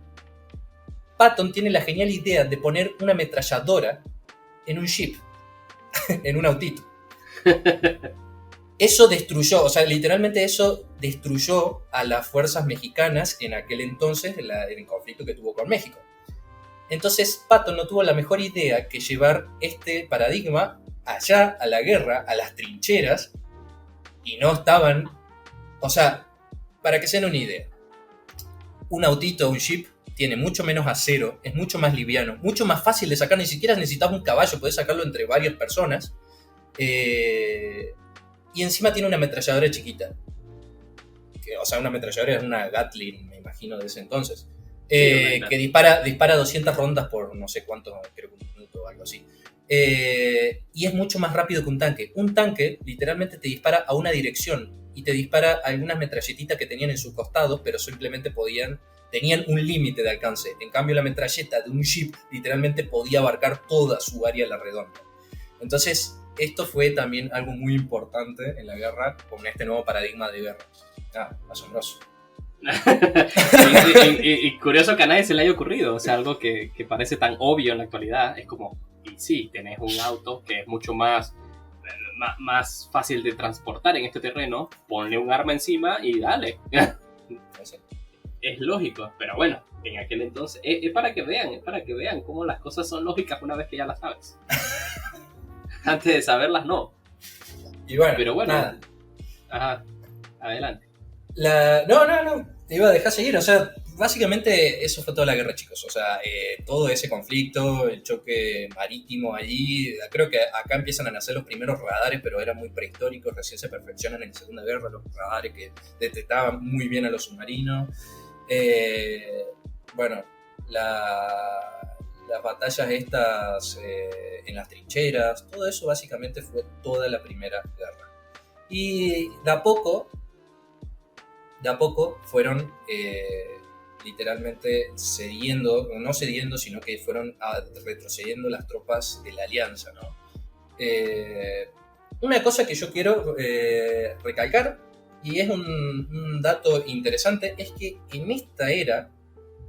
Patton tiene la genial idea de poner una ametralladora en un jeep, en un autito. Eso destruyó, o sea, literalmente eso destruyó a las fuerzas mexicanas en aquel entonces, en el conflicto que tuvo con México. Entonces Patton no tuvo la mejor idea que llevar este paradigma allá a la guerra, a las trincheras, y no estaban... O sea, para que se den una idea, un autito, un jeep, tiene mucho menos acero, es mucho más liviano, mucho más fácil de sacar, ni siquiera necesitas un caballo, puedes sacarlo entre varias personas, y encima tiene una ametralladora chiquita. O sea, una ametralladora es una Gatling, me imagino, de ese entonces. Que dispara 200 rondas por no sé cuánto, creo que un minuto o algo así. Y es mucho más rápido que un tanque. Un tanque literalmente te dispara a una dirección y te dispara algunas metralletitas que tenían en sus costados, pero simplemente tenían un límite de alcance. En cambio, la metralleta de un jeep literalmente podía abarcar toda su área a la redonda. Entonces, esto fue también algo muy importante en la guerra con este nuevo paradigma de guerra. Asombroso. y curioso que a nadie se le haya ocurrido, o sea, algo que parece tan obvio en la actualidad, es como, y sí, tenés un auto que es mucho más fácil de transportar en este terreno, ponle un arma encima y dale. Es lógico, pero bueno, en aquel entonces, es para que vean cómo las cosas son lógicas una vez que ya las sabes. Antes de saberlas, no. Y bueno, pero bueno, nada. Ajá, adelante. No, te iba a dejar seguir, o sea, básicamente eso fue toda la guerra, chicos, o sea, todo ese conflicto, el choque marítimo allí, creo que acá empiezan a nacer los primeros radares, pero eran muy prehistóricos, recién se perfeccionan en la Segunda Guerra los radares que detectaban muy bien a los submarinos. Bueno, las batallas estas en las trincheras, todo eso básicamente fue toda la Primera Guerra. Y de a poco fueron literalmente no cediendo, sino que fueron retrocediendo las tropas de la Alianza, ¿no? Una cosa que yo quiero recalcar, y es un dato interesante, es que en esta era,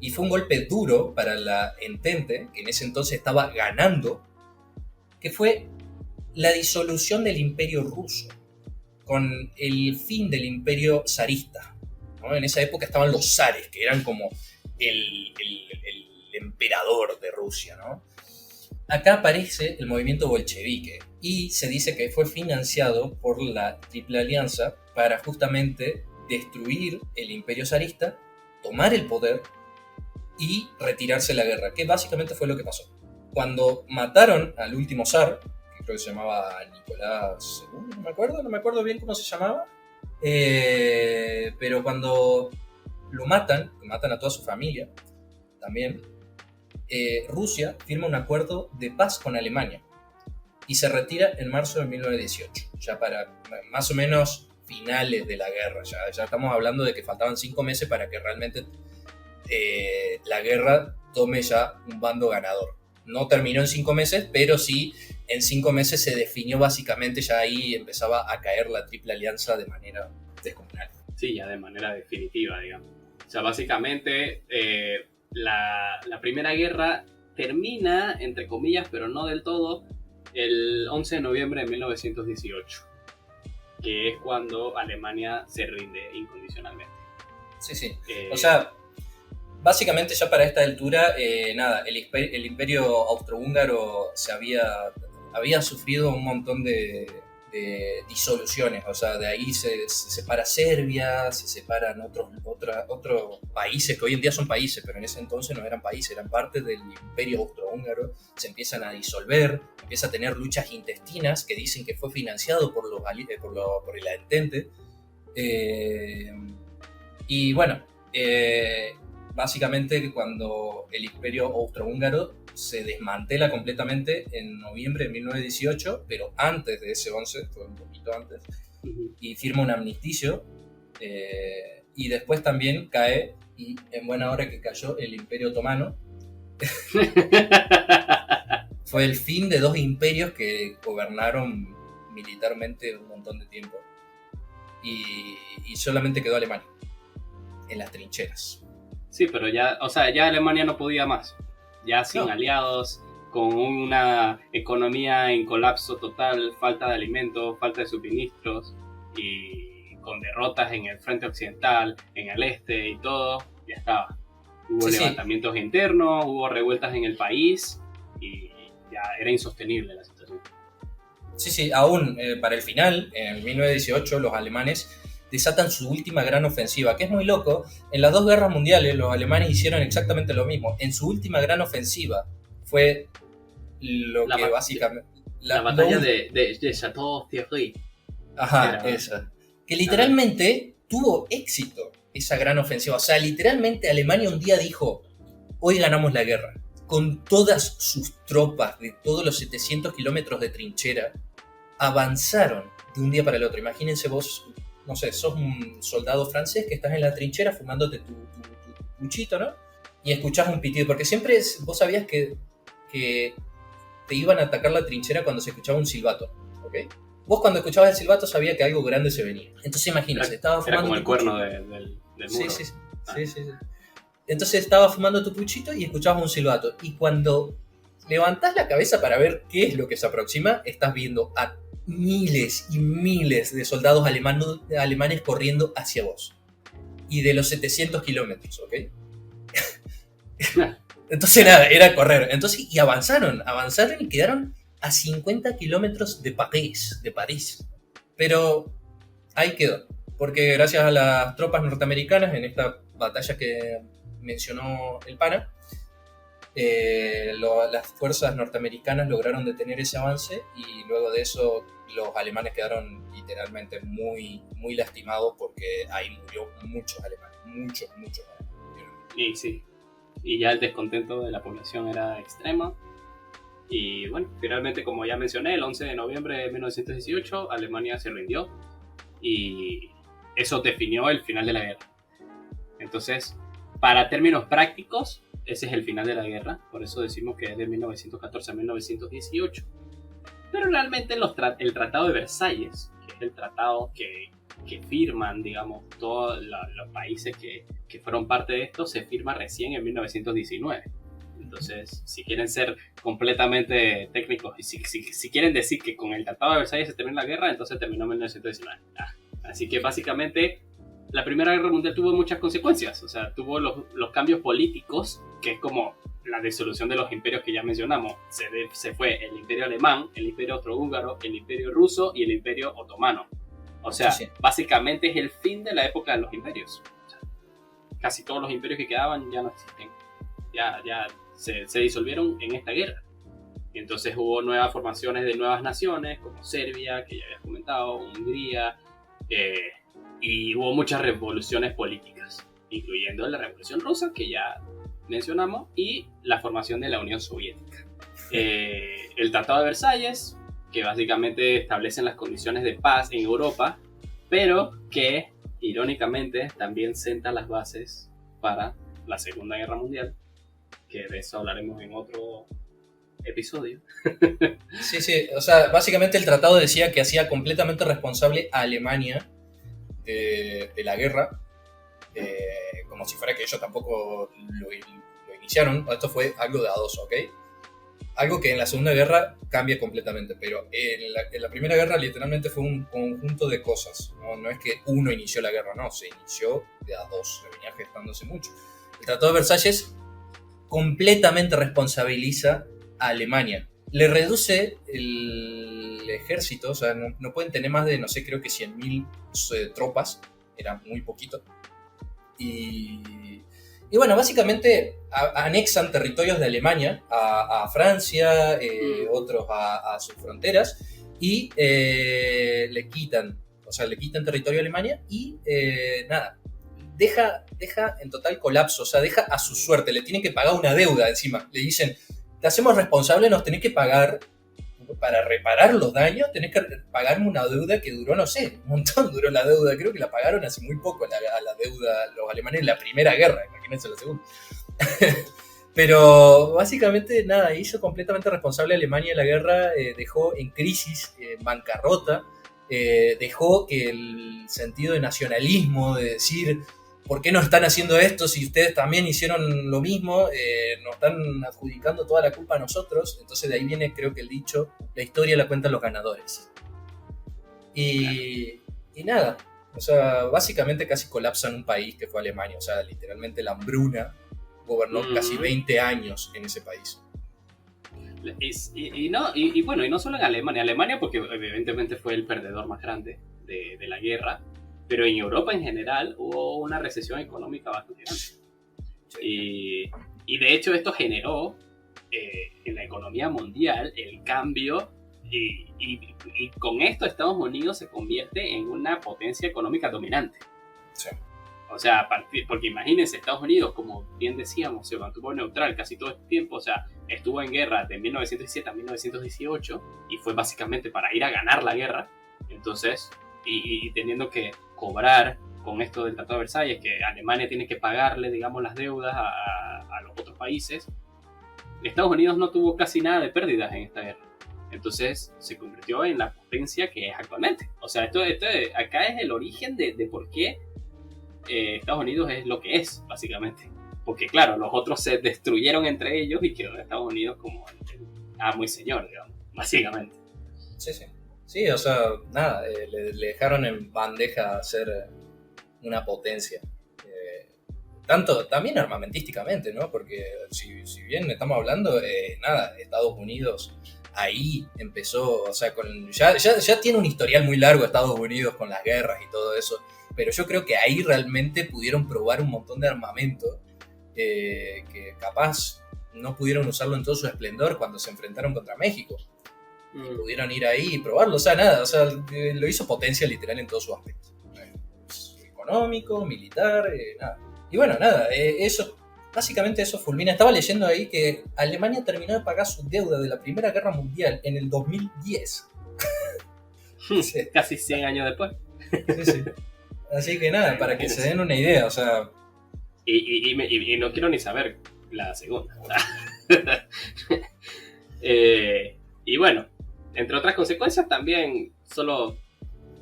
y fue un golpe duro para la Entente, que en ese entonces estaba ganando, que fue la disolución del Imperio Ruso, con el fin del Imperio zarista, ¿no? En esa época estaban los zares, que eran como el emperador de Rusia, ¿no? Acá aparece el movimiento bolchevique y se dice que fue financiado por la Triple Alianza para justamente destruir el Imperio zarista, tomar el poder y retirarse de la guerra, que básicamente fue lo que pasó. Cuando mataron al último zar, que creo que se llamaba Nicolás II, no me acuerdo bien cómo se llamaba, pero cuando lo matan a toda su familia también, Rusia firma un acuerdo de paz con Alemania y se retira en marzo de 1918, ya para más o menos finales de la guerra, ya estamos hablando de que faltaban 5 meses para que realmente la guerra tome ya un bando ganador. No terminó en 5 meses, pero sí en 5 meses se definió básicamente, ya ahí empezaba a caer la Triple Alianza de manera descomunal. Sí, ya de manera definitiva, digamos. O sea, básicamente la Primera Guerra termina, entre comillas, pero no del todo, el 11 de noviembre de 1918, que es cuando Alemania se rinde incondicionalmente. Sí. O sea, básicamente ya para esta altura, el Imperio Austrohúngaro había sufrido un montón de disoluciones, o sea, de ahí se separa Serbia, se separan otros países que hoy en día son países, pero en ese entonces no eran países, eran parte del Imperio Austrohúngaro, se empiezan a disolver, empieza a tener luchas intestinas que dicen que fue financiado por el Entente, y bueno, básicamente cuando el Imperio Austrohúngaro se desmantela completamente en noviembre de 1918, pero antes de ese 11, fue un poquito antes, y firma un armisticio, y después también cae, y en buena hora que cayó, el Imperio Otomano. Fue el fin de 2 imperios que gobernaron militarmente un montón de tiempo, y solamente quedó Alemania en las trincheras. Sí, pero ya Alemania no podía más. Ya sin aliados, con una economía en colapso total, falta de alimentos, falta de suministros y con derrotas en el frente occidental, en el este y todo, ya estaba. Hubo Sí, sí, levantamientos internos, hubo revueltas en el país y ya era insostenible la situación. sí, sí, aún para el final, en 1918, los alemanes desatan su última gran ofensiva, que es muy loco. En las dos guerras mundiales, los alemanes hicieron exactamente lo mismo. En su última gran ofensiva fue lo La, que ba- básicamente... la batalla de Château-Thierry Ajá, era... esa. Que A ver, literalmente tuvo éxito esa gran ofensiva. O sea, literalmente Alemania un día dijo, hoy ganamos la guerra. Con todas sus tropas de todos los 700 kilómetros de trinchera, avanzaron de un día para el otro. Imagínense vos, no sé, sos un soldado francés que estás en la trinchera fumándote tu puchito, ¿no? Y escuchás un pitido, porque siempre vos sabías que te iban a atacar la trinchera cuando se escuchaba un silbato, ¿ok? Vos cuando escuchabas el silbato sabías que algo grande se venía. Entonces imagínense, estaba era fumando como tu el cuerno puchito. del Sí, muro. sí, sí, Ah. sí, sí, sí. Entonces estaba fumando tu puchito y escuchabas un silbato. Y cuando levantás la cabeza para ver qué es lo que se aproxima, estás viendo a miles y miles de soldados alemanes corriendo hacia vos. Y de los 700 kilómetros, ¿ok? Entonces nada, era correr. Entonces, y avanzaron y quedaron a 50 kilómetros de París. Pero ahí quedó. Porque gracias a las tropas norteamericanas en esta batalla que mencionó el pana, las fuerzas norteamericanas lograron detener ese avance y luego de eso los alemanes quedaron literalmente muy, muy lastimados porque ahí murió muchos alemanes, muchos alemanes. Y sí, y ya el descontento de la población era extremo. Y bueno, finalmente, como ya mencioné, el 11 de noviembre de 1918 Alemania se rindió y eso definió el final de la guerra. Entonces, para términos prácticos, ese es el final de la guerra, por eso decimos que es de 1914 a 1918. Pero realmente el Tratado de Versalles, que es el tratado que firman, digamos, todos los países que fueron parte de esto, se firma recién en 1919. Entonces, si quieren ser completamente técnicos y si quieren decir que con el Tratado de Versalles se terminó la guerra, entonces terminó en 1919. Así que básicamente la Primera Guerra Mundial tuvo muchas consecuencias. O sea, tuvo los cambios políticos, que es como la disolución de los imperios que ya mencionamos. Se fue el Imperio Alemán, el Imperio Austrohúngaro, el Imperio Ruso y el Imperio Otomano. O sea, Sí, sí. básicamente es el fin de la época de los imperios. O sea, casi todos los imperios que quedaban ya no existen. Ya se disolvieron en esta guerra. Y entonces hubo nuevas formaciones de nuevas naciones, como Serbia, que ya habías comentado, Hungría, y hubo muchas revoluciones políticas, incluyendo la Revolución Rusa, que ya mencionamos, y la formación de la Unión Soviética. El Tratado de Versalles, que básicamente establecen las condiciones de paz en Europa, pero que, irónicamente, también senta las bases para la Segunda Guerra Mundial, que de eso hablaremos en otro episodio. Sí, sí, o sea, básicamente el tratado decía que hacía completamente responsable a Alemania de la guerra, como si fuera que ellos tampoco lo iniciaron. Esto fue algo de a dos, ¿ok? Algo que en la Segunda Guerra cambia completamente, pero en la Primera Guerra literalmente fue un conjunto de cosas. No es que uno inició la guerra, no, se inició de a dos, se venía gestándose mucho. El Tratado de Versalles completamente responsabiliza a Alemania. Le reduce el ejército, o sea, no pueden tener más de, no sé, creo que 100.000 tropas, era muy poquito. Y bueno, básicamente anexan territorios de Alemania a Francia, otros a sus fronteras, y le quitan territorio a Alemania y nada, deja en total colapso, o sea, deja a su suerte, le tienen que pagar una deuda encima, le dicen, te hacemos responsable, nos tenés que pagar, para reparar los daños, tenés que pagarme una deuda que duró, no sé, un montón duró la deuda, creo que la pagaron hace muy poco la deuda los alemanes en la Primera Guerra, imagínense la Segunda. Pero básicamente nada, hizo completamente responsable a Alemania de la guerra, dejó en crisis, bancarrota, dejó que el sentido de nacionalismo, de decir, ¿por qué no están haciendo esto si ustedes también hicieron lo mismo? Nos están adjudicando toda la culpa a nosotros. Entonces de ahí viene, creo que el dicho, la historia la cuentan los ganadores. Y nada, o sea, básicamente casi colapsan un país que fue Alemania. O sea, literalmente la hambruna gobernó casi 20 años en ese país. Y no solo en Alemania porque evidentemente fue el perdedor más grande de la guerra, pero en Europa en general hubo una recesión económica bastante grande. Y de hecho esto generó en la economía mundial el cambio y con esto Estados Unidos se convierte en una potencia económica dominante. Sí. O sea, porque imagínense, Estados Unidos, como bien decíamos, se mantuvo neutral casi todo este tiempo, o sea, estuvo en guerra de 1917 a 1918 y fue básicamente para ir a ganar la guerra. Entonces, y teniendo que cobrar con esto del Tratado de Versalles, que Alemania tiene que pagarle, digamos, las deudas a los otros países, Estados Unidos no tuvo casi nada de pérdidas en esta guerra. Entonces se convirtió en la potencia que es actualmente. O sea, acá es el origen de por qué Estados Unidos es lo que es, básicamente. Porque claro, los otros se destruyeron entre ellos y quedó Estados Unidos como el amo y señor, digamos, básicamente. Sí, sí. Sí, o sea, nada, le dejaron en bandeja ser una potencia. Tanto, también armamentísticamente, ¿no? Porque si bien estamos hablando, nada, Estados Unidos ahí empezó, o sea, ya tiene un historial muy largo Estados Unidos con las guerras y todo eso, pero yo creo que ahí realmente pudieron probar un montón de armamento que capaz no pudieron usarlo en todo su esplendor cuando se enfrentaron contra México. Y pudieron ir ahí y probarlo, o sea, nada, o sea, lo hizo potencia literal en todos sus aspectos. Económico, militar, nada. Y bueno, nada, eso, básicamente eso fulmina. Estaba leyendo ahí que Alemania terminó de pagar su deuda de la Primera Guerra Mundial en el 2010. Sí. Casi 100 años después. Sí, sí. Así que nada, para que se den una idea, o sea... Y no quiero ni saber la segunda. Y bueno, entre otras consecuencias también, solo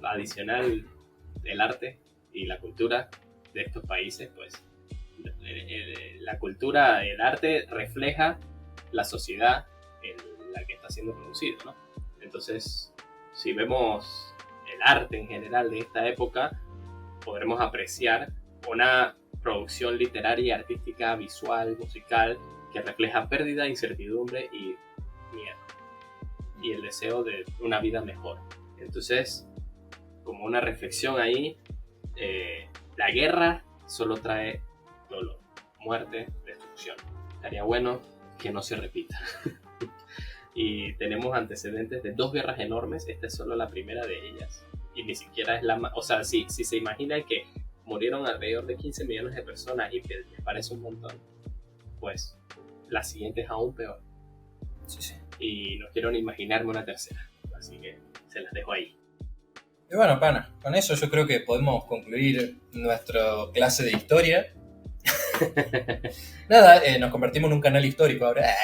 adicional, el arte y la cultura de estos países, pues la cultura, el arte refleja la sociedad en la que está siendo producido, ¿no? Entonces, si vemos el arte en general de esta época, podremos apreciar una producción literaria, artística, visual, musical, que refleja pérdida, incertidumbre y miedo, y el deseo de una vida mejor. Entonces, como una reflexión ahí, la guerra solo trae dolor, muerte, destrucción. Estaría bueno que no se repita. Y tenemos antecedentes de 2 guerras enormes, esta es solo la primera de ellas. Y ni siquiera es la más... O sea, si se imaginan que murieron alrededor de 15 millones de personas y que les parece un montón, pues la siguiente es aún peor. Sí, sí. Y no quiero ni imaginarme una tercera, así que se las dejo ahí. Y bueno, pana, con eso yo creo que podemos concluir nuestra clase de historia. Nada, nos convertimos en un canal histórico ahora.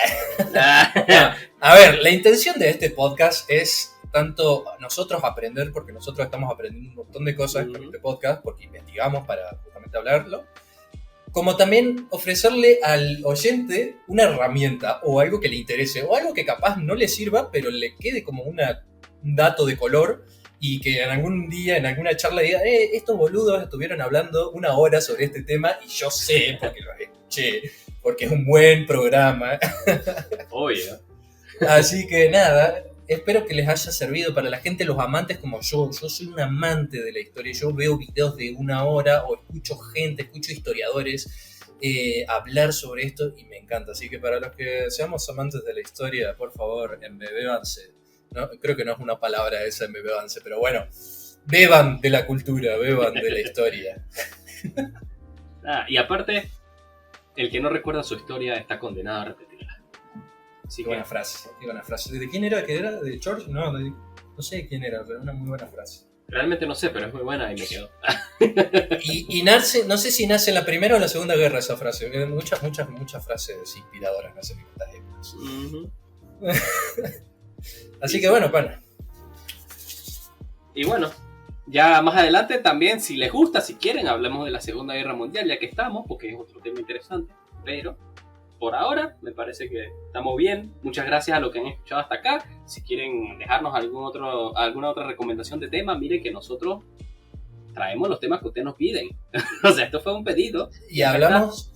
A ver, la intención de este podcast es tanto nosotros aprender, porque nosotros estamos aprendiendo un montón de cosas con este podcast, porque investigamos para justamente hablarlo, como también ofrecerle al oyente una herramienta o algo que le interese, o algo que capaz no le sirva, pero le quede como un dato de color, y que en algún día, en alguna charla diga, estos boludos estuvieron hablando 1 hora sobre este tema y yo sé porque lo escuché, porque es un buen programa. Obvio. Así que nada, espero que les haya servido para la gente, los amantes como yo. Yo soy un amante de la historia, yo veo videos de 1 hora o escucho historiadores hablar sobre esto y me encanta. Así que para los que seamos amantes de la historia, por favor, embebébanse. No, creo que no es una palabra esa, embebébanse, pero bueno, beban de la cultura, beban de la historia. Y aparte, el que no recuerda su historia está condenado a repetirla. Qué buena frase, qué buena frase. ¿De quién era? ¿Qué era? ¿De George? No sé quién era, pero una muy buena frase. Realmente no sé, pero es muy buena y me quedó. y nace, no sé si nace en la Primera o la Segunda Guerra esa frase. Muchas frases inspiradoras nacen en estas épocas. Uh-huh. Así que bueno, pana. Y bueno, ya más adelante también, si les gusta, si quieren, hablamos de la Segunda Guerra Mundial, ya que estamos, porque es otro tema interesante. Pero por ahora me parece que estamos bien. Muchas gracias a los que han escuchado hasta acá. Si quieren dejarnos alguna otra recomendación de tema, miren que nosotros traemos los temas que ustedes nos piden. O sea, esto fue un pedido. Y hablamos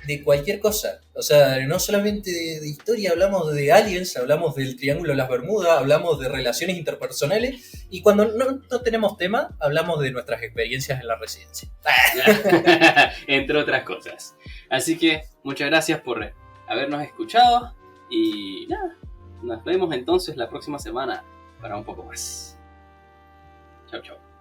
de cualquier cosa. O sea, no solamente de historia, hablamos de aliens, hablamos del Triángulo de las Bermudas, hablamos de relaciones interpersonales y cuando no tenemos tema, hablamos de nuestras experiencias en la residencia. Entre otras cosas. Así que muchas gracias por habernos escuchado y nada, nos vemos entonces la próxima semana para un poco más. Chau, chau.